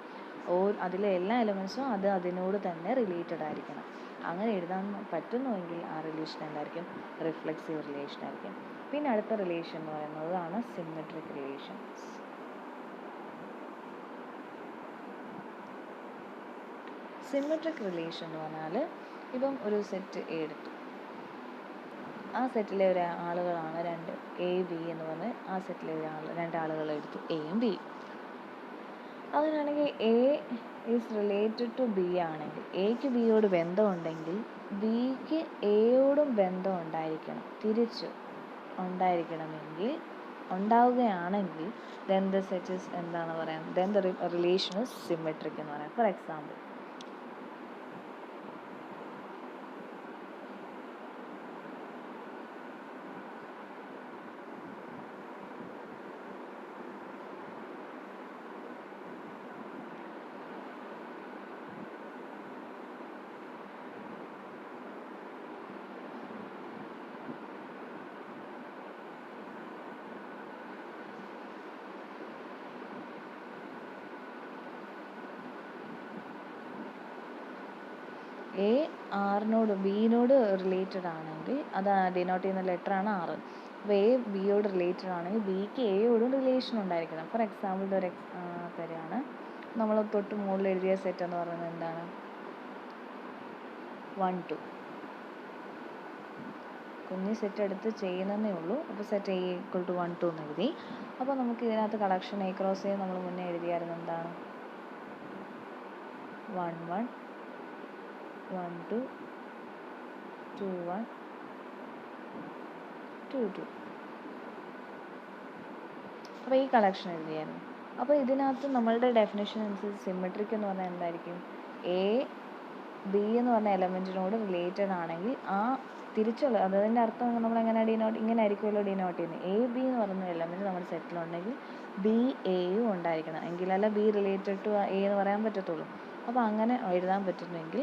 അതിലെ എല്ലാ എലമെൻറ്റ്സും അതിനോട് തന്നെ റിലേറ്റഡ് ആയിരിക്കണം. അങ്ങനെ എഴുതാൻ പറ്റുന്നുവെങ്കിൽ ആ റിലേഷൻ എന്തായിരിക്കും, റിഫ്ലെക്സീവ് റിലേഷൻ ആയിരിക്കും. പിന്നെ അടുത്ത റിലേഷൻ എന്ന് പറയുന്നതാണ് സിമെട്രിക് റിലേഷൻസ്. സിമെട്രിക് റിലേഷൻ എന്ന് പറഞ്ഞാൽ, ഇപ്പം ഒരു സെറ്റ് എടുത്തു, ആ സെറ്റിലെ ഒരു ആളുകളാണ് 2 എ ബി എന്ന് പറഞ്ഞ് ആ സെറ്റിലെ 2 ആളുകൾ എടുത്തു, എയും ബിയും. അതിനാണെങ്കിൽ A is related to B ആണെങ്കിൽ, എക്ക് ബിയോട് ബന്ധമുണ്ടെങ്കിൽ ബിക്ക് എയോടും ബന്ധം ഉണ്ടായിരിക്കണം. തിരിച്ചു ഉണ്ടാവുകയാണെങ്കിൽ ദെൻ ദ സെറ്റ് ഇസ് എന്താണ് പറയാം, then the relation is symmetric എന്ന് പറയാം. ഫോർ എക്സാമ്പിൾ എ ആറിനോട് ബിനോട് റിലേറ്റഡ് ആണെങ്കിൽ അത് ഡിനോട്ട് ചെയ്യുന്ന ലെറ്ററാണ് ആറ്. അപ്പോൾ എ ബിയോട് റിലേറ്റഡ് ആണെങ്കിൽ ബിക്ക് എയോടും റിലേഷൻ ഉണ്ടായിരിക്കണം. ഫോർ എക്സാമ്പിൾ ഇതൊരു തരാണ്, നമ്മൾ തൊട്ട് മുകളിൽ എഴുതിയ സെറ്റ് എന്ന് പറയുന്നത് എന്താണ്, 1 2. കുഞ്ഞ് സെറ്റ് എടുത്ത് ചെയ്യുന്നതേ ഉള്ളൂ. അപ്പോൾ സെറ്റ് എ ഈക്വൽ ടു 1 2 എന്ന് എഴുതി. അപ്പോൾ നമുക്ക് ഇതിനകത്ത് കളക്ഷൻ എ ക്രോസ് എ നമ്മൾ മുന്നേ എഴുതിയായിരുന്നു, എന്താണ് 1 1 1 2 2 1 2 2. അപ്പോൾ ഈ കളക്ഷൻ എഴുതിയായിരുന്നു. അപ്പോൾ ഇതിനകത്ത് നമ്മളുടെ ഡെഫിനേഷൻ അനുസരിച്ച് സിമെട്രിക് എന്ന് പറഞ്ഞാൽ എന്തായിരിക്കും, എ ബി എന്ന് പറഞ്ഞ എലമെൻറ്റിനോട് റിലേറ്റഡ് ആണെങ്കിൽ ആ തിരിച്ചുള്ള, അതിൻ്റെ അർത്ഥം നമ്മൾ എങ്ങനെ ഇങ്ങനെ ആയിരിക്കുമല്ലോ ഡിനോട്ട് ചെയ്യുന്നത്. എ ബി എന്ന് പറയുന്ന എലമെൻറ്റ് നമ്മുടെ സെറ്റിലുണ്ടെങ്കിൽ ബി എയും ഉണ്ടായിരിക്കണം, എങ്കിലല്ല ബി റിലേറ്റഡ് ടു എ എന്ന് പറയാൻ പറ്റത്തുള്ളൂ. അപ്പോൾ അങ്ങനെ എഴുതാൻ പറ്റുന്നെങ്കിൽ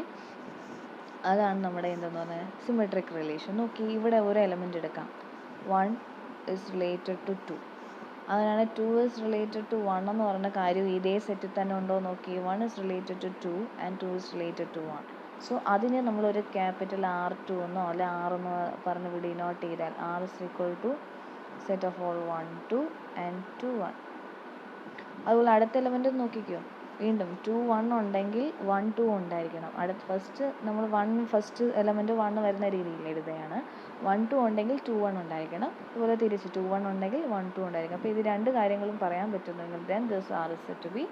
അതാണ് നമ്മുടെ എന്തെന്ന് പറഞ്ഞാൽ സിമെട്രിക് റിലേഷൻ. നോക്കി, ഇവിടെ ഒരു എലമെൻറ്റ് എടുക്കാം, 1 ഇസ് റിലേറ്റഡ് ടു 2. അതിനാണ് 2 ഇസ് റിലേറ്റഡ് ടു 1 എന്ന് പറയുന്ന കാര്യം ഇതേ സെറ്റിൽ തന്നെ ഉണ്ടോ നോക്കി. 1 is related to 2 and 2 is related to 1. So അതിനെ നമ്മളൊരു ക്യാപിറ്റൽ R2 എന്നോ അല്ലെ R എന്ന് പറഞ്ഞ് ഡിനോട്ട് ചെയ്താൽ R is equal to set of all 1 2 and 2 1. അതുപോലെ അടുത്ത എലമെൻറ്റ് നോക്കിക്കോ, വീണ്ടും 2 1 ഉണ്ടെങ്കിൽ 1 2 ഉണ്ടായിരിക്കണം. ഫസ്റ്റ് നമ്മൾ ഫസ്റ്റ് എലമെൻറ്റ് 1 വരുന്ന രീതിയിൽ എഴുതുകയാണ്. 1 2 ഉണ്ടെങ്കിൽ 2 1 ഉണ്ടായിരിക്കണം. അതുപോലെ തിരിച്ച് 2 1 ഉണ്ടെങ്കിൽ 1 2 ഉണ്ടായിരിക്കണം. അപ്പോൾ ഇത് രണ്ട് കാര്യങ്ങളും പറയാൻ പറ്റുന്നെങ്കിൽ then this R is said to be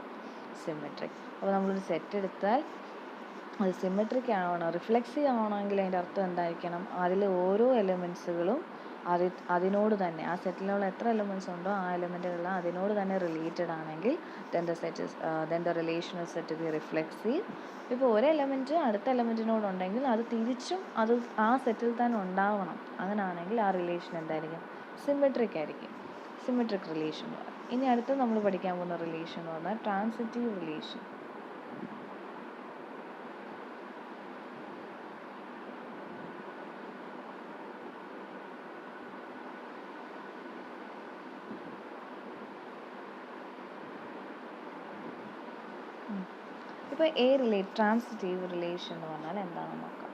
symmetric. അപ്പോൾ നമ്മളൊരു സെറ്റ് എടുത്താൽ അത് സിമെട്രിക് ആവണം, റിഫ്ലെക്സീവ് ആവണമെങ്കിൽ അതിൻ്റെ അർത്ഥം എന്തായിരിക്കണം? അതിൽ ഓരോ എലിമെൻസുകളും അതിനോട് തന്നെ, ആ സെറ്റിലുള്ള എത്ര എലിമെൻറ്റ്സ് ഉണ്ടോ ആ എലിമെൻറ്റുകളെല്ലാം അതിനോട് തന്നെ റിലേറ്റഡ് ആണെങ്കിൽ then the relation is said to be reflexive. ഇപ്പോൾ ഒരു എലിമെൻറ്റ് അടുത്ത എലിമെൻറ്റിനോടുണ്ടെങ്കിൽ അത് തിരിച്ചും ആ സെറ്റിൽ തന്നെ ഉണ്ടാവണം. അങ്ങനെയാണെങ്കിൽ ആ റിലേഷൻ എന്തായിരിക്കും? സിമെട്രിക് ആയിരിക്കും. സിമെട്രിക് റിലേഷൻ എന്ന് പറയും. ഇനി അടുത്ത് നമ്മൾ പഠിക്കാൻ പോകുന്ന റിലേഷൻ എന്ന് പറഞ്ഞാൽ ട്രാൻസിറ്റീവ് റിലേഷൻ. ഇപ്പോൾ ട്രാൻസിറ്റീവ് റിലേഷൻ എന്ന് പറഞ്ഞാൽ എന്താണെന്ന് നോക്കാം.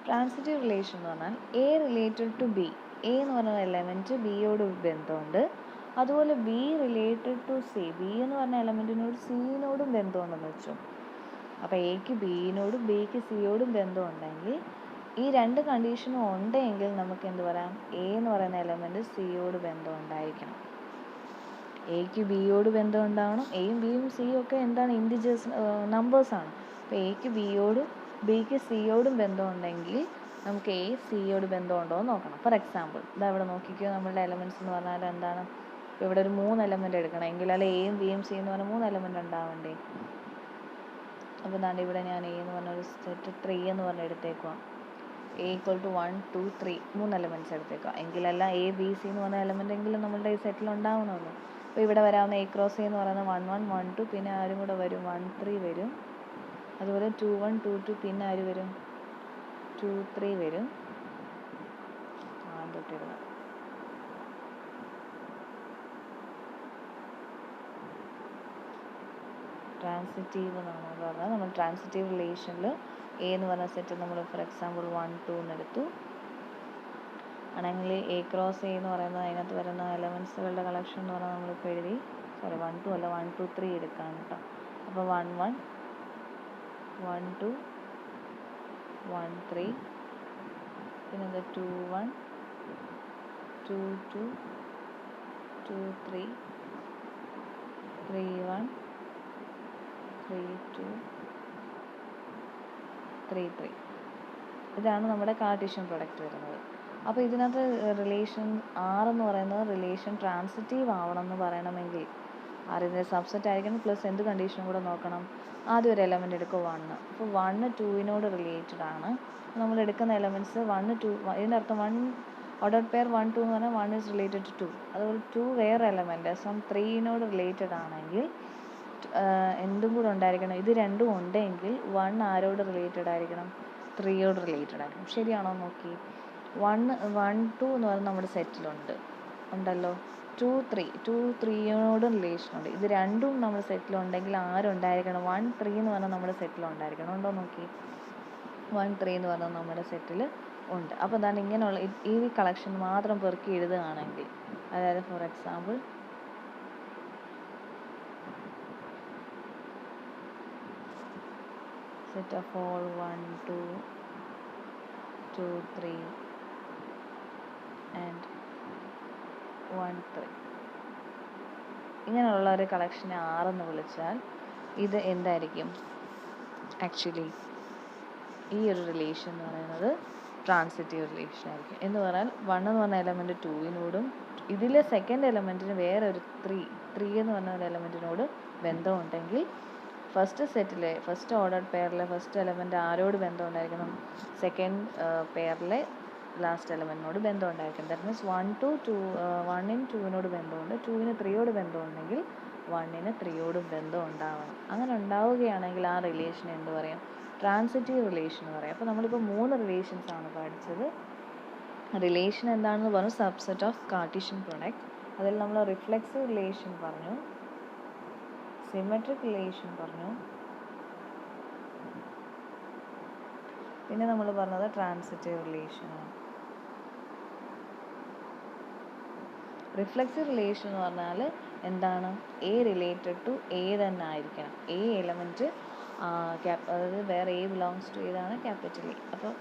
ട്രാൻസിറ്റീവ് റിലേഷൻ എന്ന് പറഞ്ഞാൽ A related to B. A എന്ന് പറഞ്ഞ എലമെൻറ്റ് ബിയോട് ബന്ധമുണ്ട്. അതുപോലെ B related to C. B എന്ന് പറഞ്ഞ എലമെൻറ്റിനോട് സിനോടും ബന്ധമുണ്ടെന്ന് വെച്ചു. അപ്പോൾ എക്ക് ബിയിനോടും ബിക്ക് സിയോടും ബന്ധമുണ്ടെങ്കിൽ ഈ രണ്ട് കണ്ടീഷനും ഉണ്ടെങ്കിൽ നമുക്ക് എന്ത് പറയാം? എ എന്ന് പറയുന്ന എലമെൻറ്റ് സിയോട് ബന്ധം ഉണ്ടായിരിക്കണം. എക്ക് ബിയോട് ബന്ധം ഉണ്ടാവണം. എയും ബിയും സിയും ഒക്കെ എന്താണ്? ഇൻറ്റിജേഴ്സ്, നമ്പേഴ്സാണ്. അപ്പോൾ എക്ക് ബിയോടും ബിക്ക് സിയോടും ബന്ധമുണ്ടെങ്കിൽ നമുക്ക് എ സിയോട് ബന്ധമുണ്ടോ എന്ന് നോക്കണം. ഫോർ എക്സാമ്പിൾ ഇതാ ഇവിടെ നോക്കിക്കോ, നമ്മളുടെ എലമെൻറ്റ്സ് എന്ന് പറഞ്ഞാൽ എന്താണ്? ഇപ്പോൾ ഇവിടെ ഒരു 3 എലമെൻറ്റ് എടുക്കണം എങ്കിൽ അല്ല എയും ബിയും സി എന്ന് പറഞ്ഞാൽ 3 എലമെൻറ്റ് ഉണ്ടാവണ്ടേ? അപ്പോൾ ദാണ്ട് ഇവിടെ ഞാൻ എ എന്ന് പറഞ്ഞ ഒരു സെറ്റ് 3 എന്ന് പറഞ്ഞ് എടുത്തേക്കുക. എ ഈക്വൽ ടു 1 2 3 3 എലമെൻറ്റ്സ് എടുത്തേക്കുക. എങ്കിലല്ല എ ബി സി എന്ന് പറഞ്ഞ എലമെൻ്റ് എങ്കിലും നമ്മളുടെ ഈ സെറ്റിൽ ഉണ്ടാവണമല്ലോ. അപ്പോൾ ഇവിടെ വരാവുന്ന എ ക്രോസ് എ എന്ന് പറയുന്നത് 1 1 1 2, പിന്നെ ആരും കൂടെ വരും 1 3 വരും. അതുപോലെ 2 1 2 2, പിന്നെ ആര് വരും? 2 3 വരും. തൊട്ടിരുന്നത് ട്രാൻസിറ്റീവ് എന്നാണ് പറഞ്ഞത്. നമ്മൾ ട്രാൻസിറ്റീവ് റിലേഷനിൽ എ എന്ന് പറഞ്ഞ സെറ്റ് നമ്മൾ ഫോർ എക്സാമ്പിൾ 1 2 എന്ന് എടുത്തു ആണെങ്കിൽ എ ക്രോസ് എ എന്ന് പറയുന്നത് അതിനകത്ത് വരുന്ന എലമെൻസുകളുടെ കളക്ഷൻ എന്ന് പറഞ്ഞാൽ നമ്മളിപ്പോൾ എഴുതി 1 2 അല്ല 1 2 3 എടുക്കാം കേട്ടോ. അപ്പോൾ 1 1 1 2 1 3, പിന്നെ 2 1 2 2 2 3 3 1 3 2 3 3. ഇതാണ് നമ്മുടെ കാർട്ടീഷ്യൻ പ്രൊഡക്റ്റ് വരുന്നത്. അപ്പോൾ ഇതിനകത്ത് റിലേഷൻ ആർ എന്ന് പറയുന്നത് റിലേഷൻ ട്രാൻസിറ്റീവ് ആവണം എന്ന് പറയണമെങ്കിൽ ആറിൻ്റെ സബ്സെറ്റ് ആയിരിക്കണം, പ്ലസ് എന്ത് കണ്ടീഷനും കൂടെ നോക്കണം. ആദ്യം ഒരു എലമെൻറ്റ് എടുക്കുക 1. അപ്പോൾ 1 2 റിലേറ്റഡ് ആണ്. നമ്മൾ എടുക്കുന്ന എലമെൻറ്റ്സ് 1 2, ഇതിൻ്റെ അർത്ഥം 1 ഓർഡർ പെയർ 1 2 എന്ന് പറഞ്ഞാൽ 1 ഈസ് റിലേറ്റഡ് ടു 2. അതുപോലെ 2 വേറെ എലമെൻറ്റ് സം 3 റിലേറ്റഡ് ആണെങ്കിൽ എന്തും കൂടെ ഉണ്ടായിരിക്കണം. ഇത് രണ്ടും ഉണ്ടെങ്കിൽ 1 ആരോട് റിലേറ്റഡ് ആയിരിക്കണം? 3 റിലേറ്റഡ് ആയിരിക്കണം. ശരിയാണോ നോക്കി? 1 1 2 എന്ന് പറയുന്നത് നമ്മുടെ ഉണ്ടല്ലോ. 2 3 റിലേഷനുണ്ട്. ഇത് രണ്ടും നമ്മുടെ സെറ്റിലുണ്ടെങ്കിൽ ആരുണ്ടായിരിക്കണം? 1 3 എന്ന് പറഞ്ഞാൽ നമ്മുടെ സെറ്റിലുണ്ടായിരിക്കണം. ഉണ്ടോ നോക്കി? 1 3 എന്ന് പറഞ്ഞാൽ നമ്മുടെ സെറ്റിൽ ഉണ്ട്. അപ്പോൾ എന്താണ് ഇങ്ങനെയുള്ള ഈ കളക്ഷൻ മാത്രം പെറുക്കി എഴുതുകയാണെങ്കിൽ, അതായത് for example set of all 1 2 2 3 and 1 3 ഇങ്ങനെയുള്ള ഒരു കളക്ഷനെ ആറെന്ന് വിളിച്ചാൽ ഇത് എന്തായിരിക്കും? ആക്ച്വലി ഈ ഒരു റിലേഷൻ എന്ന് പറയുന്നത് ട്രാൻസിറ്റീവ് റിലേഷൻ ആയിരിക്കും. എന്ന് പറഞ്ഞാൽ 1 എന്ന് പറഞ്ഞ എലമെൻറ്റ് 2 ഇതിലെ സെക്കൻഡ് എലമെൻറ്റിന് വേറെ ഒരു 3 എന്ന് പറഞ്ഞ ഒരു എലമെൻറ്റിനോട് ബന്ധമുണ്ടെങ്കിൽ ഫസ്റ്റ് ഓർഡർ പെയറിലെ ഫസ്റ്റ് എലമെൻറ്റ് ആരോട് ബന്ധം ഉണ്ടായിരിക്കണം? സെക്കൻഡ് പെയറിലെ ലാസ്റ്റ് എലമെൻറ്റിനോട് ബന്ധം ഉണ്ടായിരിക്കണം. ദാറ്റ് മീൻസ് 1 2 1 2 ബന്ധമുണ്ട്, 2 3 ബന്ധമുണ്ടെങ്കിൽ 1 3 ബന്ധം ഉണ്ടാവണം. അങ്ങനെ ഉണ്ടാവുകയാണെങ്കിൽ ആ റിലേഷൻ എന്ത് പറയും? ട്രാൻസിറ്റീവ് റിലേഷൻ എന്ന് പറയും. അപ്പോൾ നമ്മളിപ്പോൾ 3 റിലേഷൻസ് ആണ് പഠിച്ചത്. റിലേഷൻ എന്താണെന്ന് പറഞ്ഞു, സബ്സെറ്റ് ഓഫ് കാർട്ടീഷ്യൻ പ്രൊഡക്റ്റ്. അതിൽ നമ്മൾ റിഫ്ലെക്സീവ് റിലേഷൻ പറഞ്ഞു, സിമെട്രിക് റിലേഷൻ പറഞ്ഞു, പിന്നെ നമ്മൾ പറഞ്ഞത് ട്രാൻസിറ്റീവ് റിലേഷനാണ്. റിഫ്ലെക്സീവ് റിലേഷൻ എന്ന് പറഞ്ഞാൽ എന്താണ്? എ റിലേറ്റഡ് ടു എ തന്നെ ആയിരിക്കണം. എ എലമെൻറ്റ് അതായത് വേറെ എ ബിലോങ്സ് ടു ഏതാണ്? Capital A. അപ്പോൾ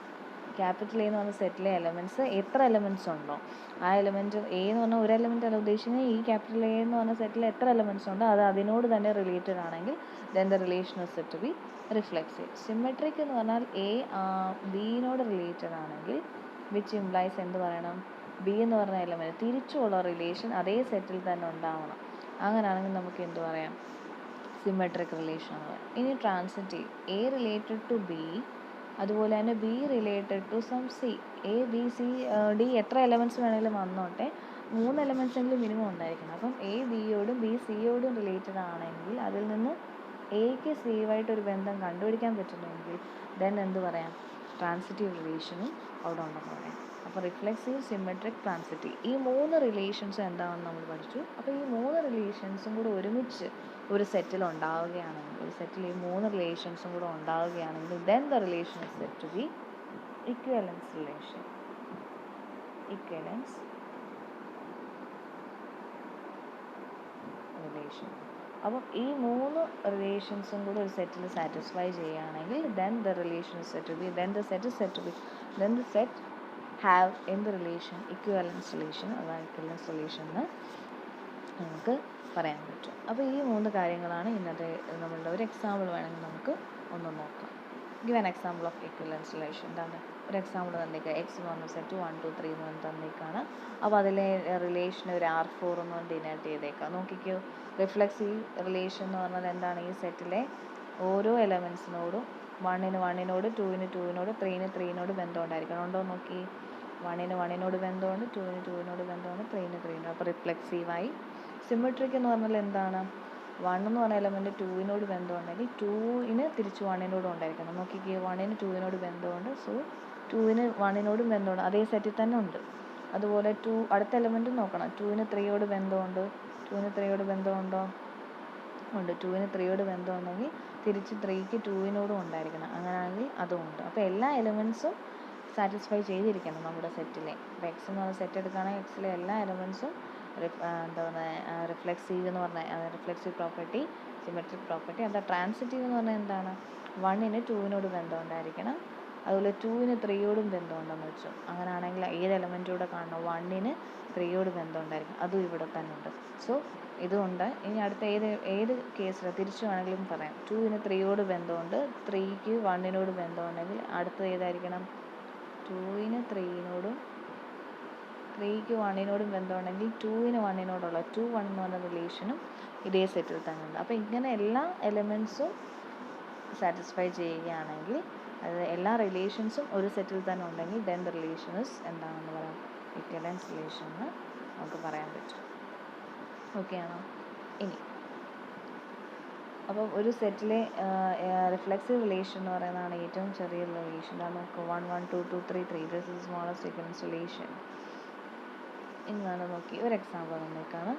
ക്യാപിറ്റൽ എ എന്ന് പറഞ്ഞ സെറ്റിലെ എലമെൻറ്റ്സ് എത്ര എലമെൻറ്റ്സ് ഉണ്ടോ ആ എലമെൻറ്റ് എ എന്ന് പറഞ്ഞാൽ ഒരു എലമെൻറ്റ് അല്ല ഉദ്ദേശിക്കുന്നത്, ഈ ക്യാപിറ്റൽ എ എന്ന് പറഞ്ഞ സെറ്റിൽ എത്ര എലമെൻറ്റ്സ് ഉണ്ടോ അത് അതിനോട് തന്നെ റിലേറ്റഡ് ആണെങ്കിൽ then the relation is said to be reflexive. Symmetric എന്ന് പറഞ്ഞാൽ എ ബിനോട് റിലേറ്റഡ് ആണെങ്കിൽ വിച്ച് ഇംപ്ലൈസ് എന്ത് പറയണം? ബി എന്ന് പറഞ്ഞ എലമെൻറ്റ് തിരിച്ചുള്ള റിലേഷൻ അതേ സെറ്റിൽ തന്നെ ഉണ്ടാവണം. അങ്ങനെയാണെങ്കിൽ നമുക്ക് എന്ത് പറയാം? സിമെട്രിക് റിലേഷൻ എന്ന് പറയാം. ഇനി transitive, A related to B, അതുപോലെ തന്നെ B related to some C. A B C D എത്ര എലമെൻറ്റ്സ് വേണമെങ്കിലും വന്നോട്ടെ, 3 എലമെൻറ്റ്സ് എങ്കിലും മിനിമം ഉണ്ടായിരിക്കണം. അപ്പം എ ബിയോടും ബി സിയോടും റിലേറ്റഡ് ആണെങ്കിൽ അതിൽ നിന്ന് എക്ക് സിയുമായിട്ടൊരു ബന്ധം കണ്ടുപിടിക്കാൻ പറ്റുന്നുണ്ടെങ്കിൽ ദെൻ എന്ത് പറയാം? ട്രാൻസിറ്റീവ് റിലേഷനും അവിടെ ഉണ്ടെന്ന് പറയാം. അപ്പോൾ റിഫ്ലെക്സീവ്, സിമെട്രിക്, ട്രാൻസിറ്റീവ്, ഈ 3 റിലേഷൻസും എന്താണെന്ന് നമ്മൾ പഠിച്ചു. അപ്പോൾ ഈ 3 റിലേഷൻസും കൂടെ ഒരുമിച്ച് ഒരു സെറ്റിൽ ഉണ്ടാവുകയാണെങ്കിൽ, ഒരു സെറ്റിൽ ഈ 3 റിലേഷൻസും കൂടെ ഉണ്ടാവുകയാണെങ്കിൽ then the relation is said to be equivalence relation. Equivalence relation. അപ്പം ഈ 3 റിലേഷൻസും കൂടെ ഒരു സെറ്റിൽ സാറ്റിസ്ഫൈ ചെയ്യുകയാണെങ്കിൽ then the relation is said to be, then the set is said to be, then the set have എന്ത് റിലേഷൻ? Equivalence relation. അതാണ് equivalence relation എന്ന് നമുക്ക് പറയാൻ പറ്റും. അപ്പോൾ ഈ 3 കാര്യങ്ങളാണ് ഇന്നത്തെ നമ്മളുടെ ഒരു എക്സാമ്പിൾ വേണമെങ്കിൽ നമുക്ക് ഒന്ന് നോക്കാം. Give an example of ഇക്വലൻസ് relation. എന്താണ് ഒരു എക്സാമ്പിൾ തന്നേക്കാം? എക്സ് എന്ന് പറഞ്ഞ സെറ്റ് 1 2 3 എന്ന് തന്നേക്കാണ്. അപ്പോൾ അതിലെ റിലേഷൻ ഒരു R4 എന്ന് ഡിനോട്ട് ചെയ്തേക്കാം. നോക്കിക്കോ, റിഫ്ലെക്സീവ് റിലേഷൻ എന്ന് പറഞ്ഞാൽ എന്താണ്? ഈ സെറ്റിലെ ഓരോ എലമെൻസിനോടും 1-ന് 1-നോട്, 2-ന് 2-നോട്, 3-ന് 3-നോട് ബന്ധം ഉണ്ടായിരിക്കണം. ഉണ്ടോ നോക്കി? 1-ന് 1-നോട് ബന്ധമുണ്ട്, 2-ന് 2-നോട് ബന്ധമുണ്ട്, 3-ന് 3-നോട്. അപ്പോൾ റിഫ്ലെക്സീവായി. സിമെട്രിക് എന്ന് പറഞ്ഞാൽ എന്താണ്? 1 എന്ന് പറഞ്ഞ എലമെൻറ്റ് 2-നോട് ബന്ധമുണ്ടെങ്കിൽ 2-ന് തിരിച്ച് 1-നോടും ഉണ്ടായിരിക്കണം. നോക്കിക്കേ, 1-ന് 2-നോട് ബന്ധമുണ്ട്, സോ 2-ന് 1-നോടും ബന്ധമുണ്ട്, അതേ സെറ്റിൽ തന്നെ ഉണ്ട്. അതുപോലെ അടുത്ത എലമെൻറ്റും നോക്കണം. 2-ന് 3-യോട് ബന്ധമുണ്ട്, 2-ന് 3-യോട് ബന്ധമുണ്ടോ? ഉണ്ട്. 2-ന് 3-യോട് ബന്ധമുണ്ടെങ്കിൽ തിരിച്ച് 3-ക്ക് 2-നോടും ഉണ്ടായിരിക്കണം. അങ്ങനെയാണെങ്കിൽ അതും ഉണ്ട്. അപ്പോൾ എല്ലാ എലമെൻറ്റ്സും സാറ്റിസ്ഫൈ ചെയ്തിരിക്കണം നമ്മുടെ സെറ്റിലെ. ഇപ്പോൾ എക്സ് എന്ന് പറഞ്ഞ സെറ്റ് എടുക്കുകയാണെങ്കിൽ എക്സിലെ എല്ലാ എലമെൻറ്റ്സും എന്താ പറയുക, റിഫ്ലെക്സീവ് എന്ന് പറഞ്ഞാൽ റിഫ്ലെക്സീവ് പ്രോപ്പർട്ടി, സിമെട്രിക് പ്രോപ്പർട്ടി. അത് ട്രാൻസിറ്റീവ് എന്ന് പറഞ്ഞാൽ എന്താണ്? 1-ന് 2-നോട് ബന്ധം ഉണ്ടായിരിക്കണം, അതുപോലെ 2-ന് 3-യോടും ബന്ധമുണ്ടെന്ന് വെച്ചു. അങ്ങനെയാണെങ്കിൽ ഏത് എലമെൻറ്റൂടെ കാണണം? 1-ന് 3-യോട് ബന്ധം ഉണ്ടായിരിക്കും. അതും ഇവിടെ തന്നെ ഉണ്ട്. സോ ഇതുകൊണ്ട് ഇനി അടുത്ത ഏത് കേസിൽ തിരിച്ചു വേണമെങ്കിലും പറയാം. 2-ന് 3-യോട് ബന്ധമുണ്ട്, 3-ക്ക് 1-നോട് ബന്ധമുണ്ടെങ്കിൽ അടുത്തത് ഏതായിരിക്കണം? 2-ന് 3-നോടും 3-ക്ക് 1-നോടും ബന്ധമുണ്ടെങ്കിൽ 2-ന് 1-നോടുള്ള 2-1 എന്ന് പറഞ്ഞ റിലേഷനും ഇതേ സെറ്റിൽ തന്നെ ഉണ്ട്. അപ്പോൾ ഇങ്ങനെ എല്ലാ എലമെൻറ്റ്സും സാറ്റിസ്ഫൈ ചെയ്യുകയാണെങ്കിൽ, അതായത് എല്ലാ റിലേഷൻസും ഒരു സെറ്റിൽ തന്നെ ഉണ്ടെങ്കിൽ ദെൻ ദ റിലേഷൻ ഇസ് എന്താണെന്ന് പറയാം? ഇക്വലൻസ് റിലേഷൻ എന്ന് നമുക്ക് പറയാൻ പറ്റും. ഓക്കെ ആണോ? ഇനി അപ്പം ഒരു സെറ്റിലെ റിഫ്ലെക്സീവ് റിലേഷൻ എന്ന് പറയുന്നതാണ് ഏറ്റവും ചെറിയ റിലേഷൻ. അതാണ് നമുക്ക് 1 1 2 2 3 3 ദിസ് ഇസ് സ്മോളസ്റ്റ് ഇക്വലൻസ് റിലേഷൻ. ഇനി നമ്മൾ നോക്കി ഒരു എക്സാമ്പിൾ തന്നേക്കാണ്.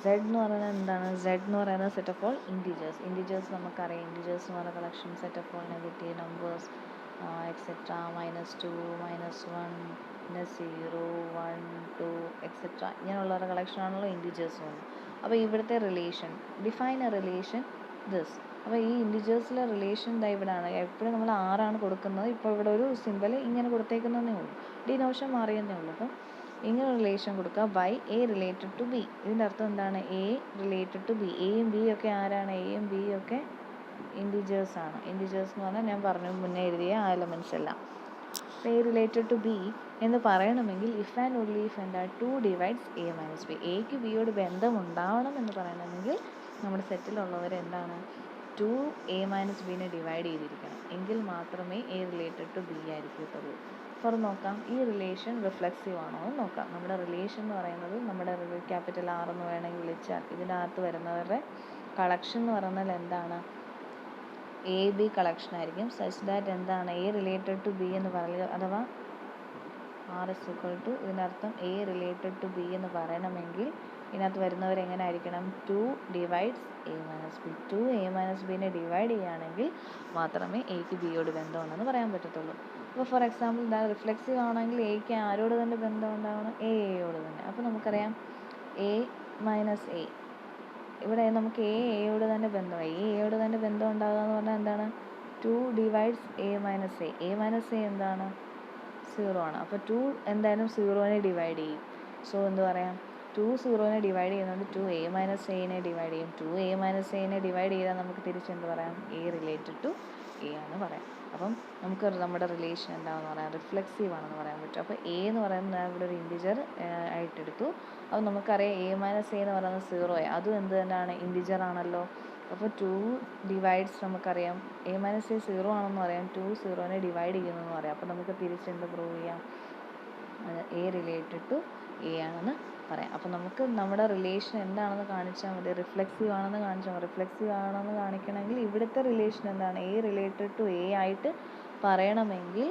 സെഡ് എന്ന് പറയുന്നത് എന്താണ്? സെഡ് എന്ന് പറയുന്നത് set of all integers. Integers നമുക്കറിയാം. ഇൻറ്റിജേഴ്സ് എന്ന് പറഞ്ഞ collection set of all negative numbers etcetera -2 -1 -0 1 2 etcetera ഇങ്ങനെയുള്ളവരുടെ കളക്ഷനാണല്ലോ ഇൻറ്റിജേഴ്സ് എന്ന്. അപ്പോൾ ഇവിടുത്തെ relation define a relation this. അപ്പോൾ ഈ ഇൻറ്റിജേഴ്സിലെ റിലേഷൻ ഇതാ ഇവിടെയാണ്. എപ്പോഴും നമ്മൾ 6 കൊടുക്കുന്നത്. ഇപ്പോൾ ഇവിടെ ഒരു സിമ്പൽ ഇങ്ങനെ കൊടുത്തേക്കുന്നതേ ഉള്ളൂ, ഡിനോഷൻ മാറിയെന്നേ ഉള്ളൂ. അപ്പം ഇങ്ങനെ റിലേഷൻ കൊടുക്കുക by A related to B. ഇതിൻ്റെ അർത്ഥം എന്താണ്? A related to B. എയും ബിയും ഒക്കെ ആരാണ്? എയും ബിയും ഒക്കെ ഇൻറ്റിജേഴ്സ് ആണ്. ഇൻറ്റിജേഴ്സ് എന്ന് പറഞ്ഞാൽ ഞാൻ പറഞ്ഞു മുന്നേ എഴുതിയ ആ എലമെൻറ്റ്സ് എല്ലാം. എ റിലേറ്റഡ് ടു ബി എന്ന് പറയണമെങ്കിൽ ഇഫ് ആൻഡ് ഓൺലി ഇഫ് എന്താ 2 ഡിവൈഡ്സ് എ മൈനസ് ബി. എക്ക് ബിയോട് ബന്ധം ഉണ്ടാവണം എന്ന് പറയണമെങ്കിൽ നമ്മുടെ സെറ്റിലുള്ളവർ എന്താണ്? 2 എ മൈനസ് ബിനെ ഡിവൈഡ് ചെയ്തിരിക്കണം. എങ്കിൽ മാത്രമേ എ റിലേറ്റഡ് ടു ബി ആയിരിക്കത്തുള്ളൂ. ഫോർ നോക്കാം, ഈ റിലേഷൻ റിഫ്ലെക്സീവ് ആണോ എന്ന് നോക്കാം. നമ്മുടെ റിലേഷൻ എന്ന് പറയുന്നത് നമ്മുടെ ക്യാപിറ്റൽ ആർ എന്ന് വേണമെങ്കിൽ വിളിച്ചാൽ ഇതിനകത്ത് വരുന്നവരുടെ കളക്ഷൻ എന്ന് പറയുന്നത് എന്താണ്? എ ബി കളക്ഷൻ ആയിരിക്കും. സച്ച് ദാറ്റ് എന്താണ്? എ റിലേറ്റഡ് ടു ബി എന്ന് പറയുക, അഥവാ ആർ ഇസ് ഈക്വൽ ടു ഇതിനർത്ഥം എ റിലേറ്റഡ് ടു ബി എന്ന് പറയണമെങ്കിൽ ഇതിനകത്ത് വരുന്നവർ എങ്ങനെ ആയിരിക്കണം? 2 divides A minus B. 2 A minus ബിനെ ഡിവൈഡ് ചെയ്യുകയാണെങ്കിൽ മാത്രമേ എക്ക് ബിയോട് ബന്ധമുണ്ടെന്ന് പറയാൻ പറ്റത്തുള്ളൂ. അപ്പോൾ ഫോർ എക്സാമ്പിൾ എന്താണ് റിഫ്ലെക്സീവ് ആണെങ്കിൽ എക്ക് ആരോട് തന്നെ ബന്ധം ഉണ്ടാവണം, എയോട് തന്നെ. അപ്പോൾ നമുക്കറിയാം എ മൈനസ് എ, ഇവിടെ നമുക്ക് എയോട് തന്നെ ബന്ധമായി. എയോട് തന്നെ ബന്ധം ഉണ്ടാകുക എന്ന് പറഞ്ഞാൽ എന്താണ്, 2 divides A minus A. A minus A എന്താണ്, 0 ആണ്. അപ്പോൾ 2 എന്തായാലും 0നെ ഡിവൈഡ് ചെയ്യും. സോ എന്ത് പറയാം, 2 0നെ ഡിവൈഡ് ചെയ്യുന്നുണ്ട്, 2 എ മൈനസ് എനെ ഡിവൈഡ് ചെയ്യും. 2 എ മൈനസ് എനെ ഡിവൈഡ് ചെയ്താൽ നമുക്ക് തിരിച്ചെന്ത് പറയാം, എ റിലേറ്റഡ് ടു എ എന്ന് പറയാം. അപ്പം നമുക്ക് നമ്മുടെ റിലേഷൻ എന്താണെന്ന് പറയാം, റിഫ്ലെക്സീവ് ആണെന്ന് പറയാൻ പറ്റും. അപ്പോൾ എ എന്ന് പറയുന്നത് ഇവിടെ ഒരു ഇൻറ്റിജർ ആയിട്ടെടുത്തു. അപ്പോൾ നമുക്കറിയാം എ മൈനസ് എ എന്ന് പറയുന്നത് 0 അതും എന്ത് തന്നെയാണ്, ഇൻറ്റിജർ ആണല്ലോ. അപ്പോൾ 2 ഡിവൈഡ്സ് നമുക്കറിയാം എ മൈനസ് എ 0 ആണെന്ന് പറയാം, 2 0നെ ഡിവൈഡ് ചെയ്യുന്നെന്ന് പറയാം. അപ്പോൾ നമുക്ക് തിരിച്ചെന്ത് പ്രൂവ് ചെയ്യാം, എ റിലേറ്റഡ് ടു എ ആണെന്ന് പറയാം. അപ്പോൾ നമുക്ക് നമ്മുടെ റിലേഷൻ എന്താണെന്ന് കാണിച്ചാൽ മതി, റിഫ്ലെക്സീവ് ആണെന്ന് കാണിച്ചാൽ മതി. റിഫ്ലെക്സീവ് ആണെന്ന് കാണിക്കണമെങ്കിൽ ഇവിടുത്തെ റിലേഷൻ എന്താണ്, എ റിലേറ്റഡ് ടു എ ആയിട്ട് പറയണമെങ്കിൽ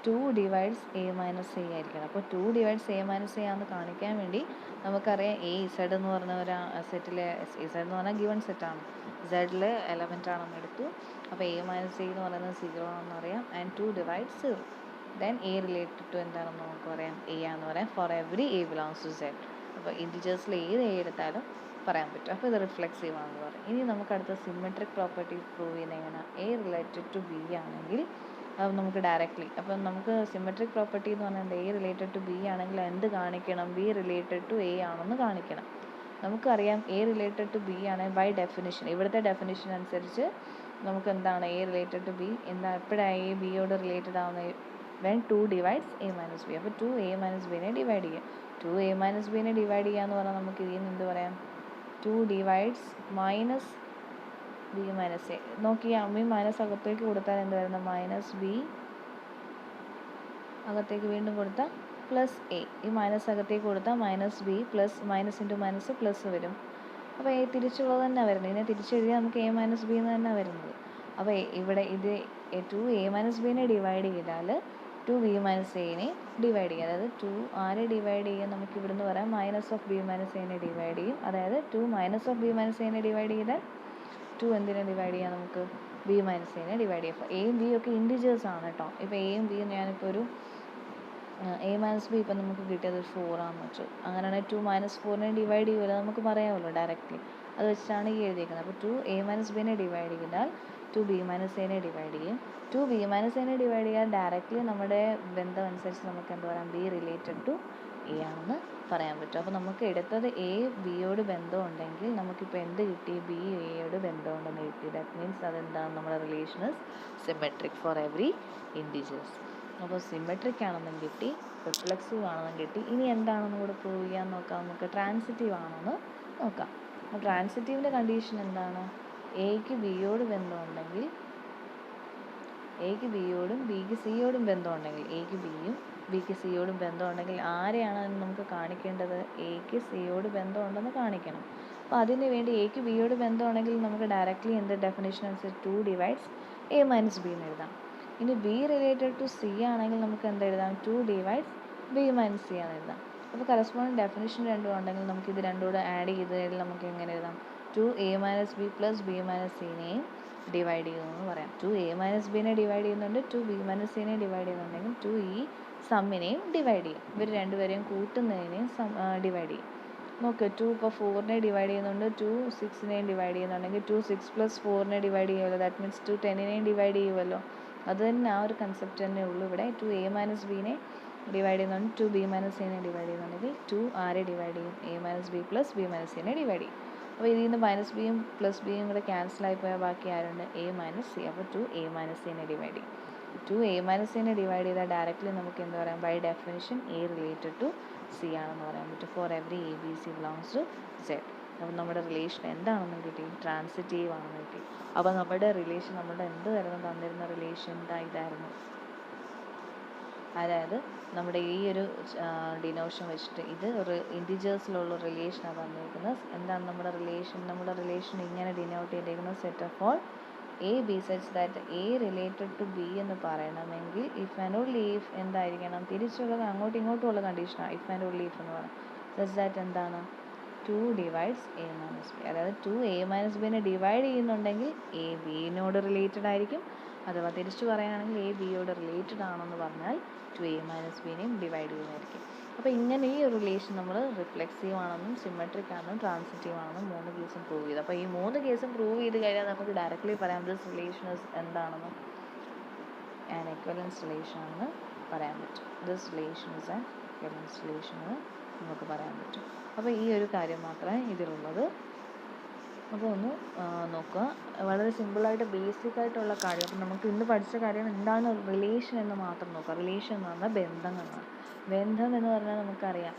2 ഡിവൈഡ്സ് എ മൈനസ് എ ആയിരിക്കണം. അപ്പോൾ 2 ഡിവൈഡ്സ് എ മൈനസ് എ ആണെന്ന് കാണിക്കാൻ വേണ്ടി നമുക്കറിയാം എ ഇസഡ് എന്ന് പറഞ്ഞ ഒരു സെറ്റിലെ, ഇസഡ് എന്ന് പറഞ്ഞാൽ ഗിവൺ സെറ്റാണ്, ഇസഡിലെ എലമെൻ്റ് ആണെന്ന് എടുത്തു. അപ്പോൾ എ മൈനസ് എ എന്ന് പറയുന്നത് 0 ആണെന്ന് അറിയാം. And 2 divides 0, then A related to എന്താണെന്ന് നമുക്ക് പറയാം, എ ആണെന്ന് പറയാം, for every A belongs to Z. അപ്പോൾ ഇൻറ്റിജേഴ്സിൽ ഏത് എ എടുത്താലും പറയാൻ പറ്റും. അപ്പോൾ ഇത് റിഫ്ലെക്സീവ് ആണെന്ന് പറയും. ഇനി നമുക്ക് അടുത്ത സിമെട്രിക് പ്രോപ്പർട്ടി പ്രൂവ് ചെയ്യുന്ന എങ്ങനെ, എ റിലേറ്റഡ് ടു ബി ആണെങ്കിൽ നമുക്ക് ഡയറക്റ്റ്ലി, അപ്പം നമുക്ക് സിമെട്രിക് പ്രോപ്പർട്ടി എന്ന് പറഞ്ഞാൽ എ റിലേറ്റഡ് ടു ബി ആണെങ്കിൽ എന്ത് കാണിക്കണം, ബി റിലേറ്റഡ് ടു എ ആണെന്ന് കാണിക്കണം. നമുക്കറിയാം എ റിലേറ്റഡ് ടു ബി ആണ് ബൈ ഡെഫിനിഷൻ, ഇവിടുത്തെ ഡെഫിനിഷൻ അനുസരിച്ച് നമുക്ക് എന്താണ് എ റിലേറ്റഡ് ടു ബി എന്താ, എപ്പോഴാണ് എ ബിയോട് റിലേറ്റഡ് ആവുന്നത്, when 2 divides a minus b. അപ്പോൾ 2 a minus b നെ ഡിവൈഡ് ചെയ്യുക. 2 a minus b നെ ഡിവൈഡ് ചെയ്യുക എന്ന് പറഞ്ഞാൽ നമുക്ക് ഇതിൽ നിന്ന് എന്ത് പറയാം, 2 divides minus B minus A. നോക്കിയാൽ ഈ മൈനസ് അകത്തേക്ക് കൊടുത്താൽ എന്ത് വരുന്നത്, മൈനസ് ബി അകത്തേക്ക് വീണ്ടും കൊടുത്താൽ പ്ലസ് എ. ഈ മൈനസ് അകത്തേക്ക് കൊടുത്താൽ minus B plus minus into minus plus വരും. അപ്പോൾ എ തിരിച്ചുള്ളത് തന്നെ വരുന്നത്, ഇതിനെ തിരിച്ചെഴുതിയാൽ നമുക്ക് എ മൈനസ് ബി എന്ന് തന്നെ വരുന്നത്. അപ്പോൾ ഇവിടെ ഇത് 2 എ മൈനസ് ബിനെ ഡിവൈഡ് ചെയ്താൽ 2 ബി മൈനസ് എനെ ഡിവൈഡ് ചെയ്യും. അതായത് 2 ആരെ ഡിവൈഡ് ചെയ്യും, നമുക്ക് ഇവിടുന്ന് പറയാം മൈനസ് ഓഫ് ബി മൈനസ് എനെ ഡിവൈഡ് ചെയ്യും. അതായത് 2 മൈനസ് ഓഫ് ബി മൈനസ് എനെ ഡിവൈഡ് ചെയ്താൽ 2 എന്തിനെ ഡിവൈഡ് ചെയ്യാം, നമുക്ക് ബി മൈനസ് എനെ ഡിവൈഡ് ചെയ്യാം. അപ്പോൾ എയും ബി ഒക്കെ ഇൻറ്റിജേഴ്സ് ആണ് കേട്ടോ. ഇപ്പോൾ എയും ബിയും ഞാനിപ്പോൾ ഒരു എ മൈനസ് ബി ഇപ്പം നമുക്ക് കിട്ടിയത് 4 ആണെന്ന് വെച്ചു. അങ്ങനെയാണെങ്കിൽ 2 മൈനസ് 4നെ ഡിവൈഡ് ചെയ്യുമല്ലോ, നമുക്ക് പറയാമല്ലോ ഡയറക്റ്റ്ലി. അത് വെച്ചിട്ടാണ് ഈ എഴുതിയിരിക്കുന്നത്. അപ്പോൾ 2 എ മൈനസ് ബിനെ ഡിവൈഡ് ചെയ്താൽ 2 ബി മൈനസ് എനെ ഡിവൈഡ് ചെയ്യും. 2 ബി മൈനസ് എനെ ഡിവൈഡ് ചെയ്യാൻ ഡയറക്റ്റ്ലി നമ്മുടെ ബന്ധം അനുസരിച്ച് നമുക്ക് എന്ത് പറയാം, ബി റിലേറ്റഡ് ടു എ ആണെന്ന് പറയാൻ പറ്റും. അപ്പോൾ നമുക്ക് എടുത്തത് എ ബിയോട് ബന്ധമുണ്ടെങ്കിൽ നമുക്കിപ്പോൾ എന്ത് കിട്ടി, ബി എയോട് ബന്ധമുണ്ടെന്ന് കിട്ടി. ദാറ്റ് മീൻസ് അതെന്താണ്, നമ്മുടെ relation is symmetric for every integers. അപ്പോൾ സിമെട്രിക് ആണെന്നും കിട്ടി, റിഫ്ലെക്സീവ് ആണെന്നും കിട്ടി. ഇനി എന്താണെന്ന് കൂടെ പ്രൂവ് ചെയ്യാൻ നോക്കാം. നമുക്ക് ട്രാൻസിറ്റീവ് ആണെന്ന് നോക്കാം. അപ്പോൾ ട്രാൻസിറ്റീവിൻ്റെ കണ്ടീഷൻ എന്താണ്, എക്ക് ബിയോട് ബന്ധമുണ്ടെങ്കിൽ, എക്ക് ബിയോടും ബിക്ക് സിയോടും ബന്ധമുണ്ടെങ്കിൽ, എക്ക് ബിയും ബിക്ക് സിയോടും ബന്ധമുണ്ടെങ്കിൽ ആരെയാണ് നമുക്ക് കാണിക്കേണ്ടത്, എക്ക് സിയോട് ബന്ധമുണ്ടെന്ന് കാണിക്കണം. അപ്പോൾ അതിന് വേണ്ടി എക്ക് ബിയോട് ബന്ധമുണ്ടെങ്കിൽ നമുക്ക് ഡയറക്റ്റ്ലി എന്ത് ഡെഫിനേഷൻ അനുസരിച്ച് 2 ഡിവൈഡ്സ് എ മൈനസ് ബി എന്ന് എഴുതാം. ഇനി ബി റിലേറ്റഡ് ടു സി ആണെങ്കിൽ നമുക്ക് എന്ത് എഴുതാം, 2 ഡിവൈഡ്സ് ബി മൈനസ് സി ആണ് എഴുതാം. അപ്പോൾ കറസ്പോണ്ടിങ് ഡെഫിനേഷൻ രണ്ടും ഉണ്ടെങ്കിൽ നമുക്ക് ഇത് രണ്ടുകൂടെ ആഡ് ചെയ്തതിൽ നമുക്ക് എങ്ങനെ എഴുതാം, 2 A minus B plus B minus സിനെയും ഡിവൈഡ് ചെയ്യുമെന്ന് പറയാം. 2 എ മൈനസ് ബിനെ ഡിവൈഡ് ചെയ്യുന്നുണ്ട്, 2 ബി മൈനസ് സിനെ ഡിവൈഡ് ചെയ്യുന്നുണ്ടെങ്കിൽ 2 ഈ സമ്മിനെയും ഡിവൈഡ് ചെയ്യും. ഇവർ രണ്ടുപേരെയും കൂട്ടുന്നതിനെയും ഡിവൈഡ് ചെയ്യും. നോക്ക് 2 ഇപ്പോൾ 4നെ ഡിവൈഡ് ചെയ്യുന്നുണ്ട്, 2 6നെയും ഡിവൈഡ് ചെയ്യുന്നുണ്ടെങ്കിൽ 2 6 പ്ലസ് 4നെ ഡിവൈഡ് ചെയ്യുമല്ലോ. ദാറ്റ് മീൻസ് 2 10നെയും ഡിവൈഡ് ചെയ്യുമല്ലോ. അത് തന്നെ ആ ഒരു കൺസെപ്റ്റ് തന്നെ ഉള്ളൂ ഇവിടെ. 2 എ മൈനസ് ബിനെ ഡിവൈഡ് ചെയ്യുന്നുണ്ട്, 2 ബി മൈനസ് സിനെ ഡിവൈഡ് ചെയ്യുന്നുണ്ടെങ്കിൽ 2 ആരെ ഡിവൈഡ് ചെയ്യും, A minus B plus B minus സിനെ ഡിവൈഡ് ചെയ്യും. അപ്പോൾ ഇതിൽ നിന്ന് മൈനസ് ബിയും പ്ലസ് ബിയും കൂടെ ക്യാൻസൽ ആയി പോയാൽ ബാക്കി ആരുണ്ട്, എ മൈനസ് സി. അപ്പോൾ 2 എ മൈനസ് സിനെ ഡിവൈഡ് ചെയ്യും. 2 എ മൈനസ് സിനെ ഡിവൈഡ് ചെയ്താൽ ഡയറക്റ്റ്ലി നമുക്ക് എന്ത് പറയാം, by definition A related to C ആണെന്ന് പറയാൻ പറ്റും. For every A B C belongs to Z. അപ്പോൾ നമ്മുടെ റിലേഷൻ എന്താണെന്ന് കിട്ടി, ട്രാൻസിറ്റീവ് ആണെന്ന് കിട്ടി. അപ്പോൾ നമ്മുടെ റിലേഷൻ നമ്മുടെ എന്ത് വരുന്നു, തന്നിരുന്ന റിലേഷൻ ഇതായിരുന്നു. അതായത് നമ്മുടെ ഈ ഒരു ഡിനോഷൻ വെച്ചിട്ട് ഇത് ഒരു ഇൻറ്റിജേഴ്സിലുള്ള റിലേഷനാണ് തന്നിരിക്കുന്നത്. എന്താണ് നമ്മുടെ റിലേഷൻ ഇങ്ങനെ ഡിനോട്ട് ചെയ്തിരിക്കുന്നത്, set of all A B such that A related to B എന്ന് പറയണമെങ്കിൽ ഇഫ് ആൻഡ് ഓൺലി ഇഫ് എന്തായിരിക്കണം, തിരിച്ചുള്ളത് അങ്ങോട്ടും ഇങ്ങോട്ടും ഉള്ള കണ്ടീഷനാണ് ഇഫ് ആൻഡ് ഓൺലി ഇഫ് എന്ന് പറയുന്നത്. സച്ച് ദാറ്റ് എന്താണ്, 2 ഡിവൈഡ്സ് എ മൈനസ് ബി. അതായത് 2 എ മൈനസ് ബിനെ ഡിവൈഡ് ചെയ്യുന്നുണ്ടെങ്കിൽ എ ബിനോട് റിലേറ്റഡ് ആയിരിക്കും. അഥവാ തിരിച്ചു പറയുകയാണെങ്കിൽ എ ബിയോട് റിലേറ്റഡ് ആണെന്ന് പറഞ്ഞാൽ 2a മൈനസ് ബിനെയും ഡിവൈഡ് ചെയ്യുന്നതായിരിക്കും. അപ്പോൾ ഇങ്ങനെ ഈ റിലേഷൻ നമ്മൾ റിഫ്ലെക്സീവ് ആണെന്നും സിമെട്രിക് ആണെന്നും ട്രാൻസിറ്റീവ് ആണെന്നും 3 കേസും പ്രൂവ് ചെയ്തു. അപ്പോൾ ഈ 3 കേസും പ്രൂവ് ചെയ്ത് കഴിഞ്ഞാൽ നമുക്ക് ഡയറക്റ്റ്ലി പറയാം ദിസ് റിലേഷൻ എന്താണെന്ന് ആൻ എക്വലൻസ് റിലേഷൻ ആണെന്ന് പറയാൻ പറ്റും. This relation is an equivalence relation എന്ന് നമുക്ക് പറയാൻ പറ്റും. അപ്പോൾ ഈ ഒരു കാര്യം മാത്രമേ ഇതിലുള്ളത്. അപ്പോൾ ഒന്ന് നോക്കുക, വളരെ സിമ്പിളായിട്ട് ബേസിക് ആയിട്ടുള്ള കാര്യം. അപ്പം നമുക്ക് ഇന്ന് പഠിച്ച കാര്യം എന്താണ് റിലേഷൻ എന്ന് മാത്രം നോക്കുക. റിലേഷൻ എന്ന് പറഞ്ഞാൽ ബന്ധങ്ങളാണ്. ബന്ധം എന്ന് പറഞ്ഞാൽ നമുക്കറിയാം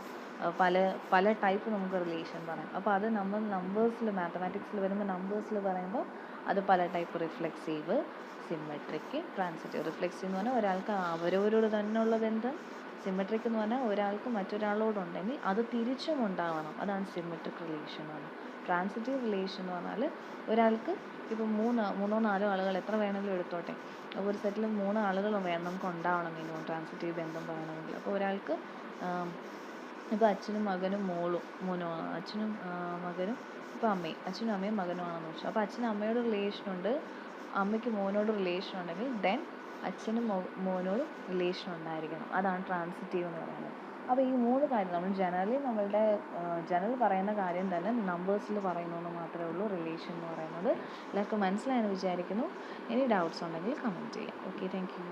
പല പല ടൈപ്പ് നമുക്ക് റിലേഷൻ പറയാം. അപ്പോൾ അത് നമ്മൾ നമ്പേഴ്സിൽ മാത്തമാറ്റിക്സിൽ വരുമ്പോൾ നമ്പേഴ്സിൽ പറയുമ്പോൾ അത് പല type reflexive, symmetric, transitive. Reflexive എന്ന് പറഞ്ഞാൽ ഒരാൾക്ക് അവരവരോട് തന്നെയുള്ള ബന്ധം. സിമെട്രിക് എന്ന് പറഞ്ഞാൽ ഒരാൾക്ക് മറ്റൊരാളോടുണ്ടെങ്കിൽ അത് തിരിച്ചും ഉണ്ടാവണം. അതാണ് സിമെട്രിക് റിലേഷൻ എന്ന് പറഞ്ഞാൽ. ട്രാൻസിറ്റീവ് റിലേഷൻ എന്ന് പറഞ്ഞാൽ ഒരാൾക്ക് ഇപ്പോൾ മൂന്നോ നാലോ ആളുകൾ എത്ര വേണമെങ്കിലും എടുത്തോട്ടെ, അപ്പോൾ ഒരു സെറ്റിൽ 3 ആളുകൾ വേണം നമുക്ക് ഉണ്ടാവണം മിനിമം ട്രാൻസിറ്റീവ് ബന്ധം പറയണമെങ്കിൽ. അപ്പോൾ ഒരാൾക്ക് ഇപ്പോൾ അച്ഛനും മകനും മോനും അച്ഛനും മകനും ഇപ്പോൾ അച്ഛനും അമ്മയും മകനുമാണെന്ന് വെച്ചു. അപ്പോൾ അച്ഛനും അമ്മയോട് റിലേഷനുണ്ട്, അമ്മയ്ക്ക് മോനോട് റിലേഷൻ ഉണ്ടെങ്കിൽ ദെൻ അച്ഛനും മോനോടും റിലേഷൻ ഉണ്ടായിരിക്കണം. അതാണ് ട്രാൻസിറ്റീവ് എന്ന് പറയുന്നത്. അപ്പോൾ ഈ 3 കാര്യം നമ്മൾ ജനറൽ പറയുന്ന കാര്യം തന്നെ നമ്പേഴ്സിൽ പറയുന്നു മാത്രമേ ഉള്ളൂ റിലേഷൻ എന്ന് പറയുന്നത്. എല്ലാവർക്കും മനസ്സിലായെന്ന് വിചാരിക്കുന്നു. ഇനി ഡൗട്ട്സ് ഉണ്ടെങ്കിൽ കമൻറ്റ് ചെയ്യാം. Okay, thank you.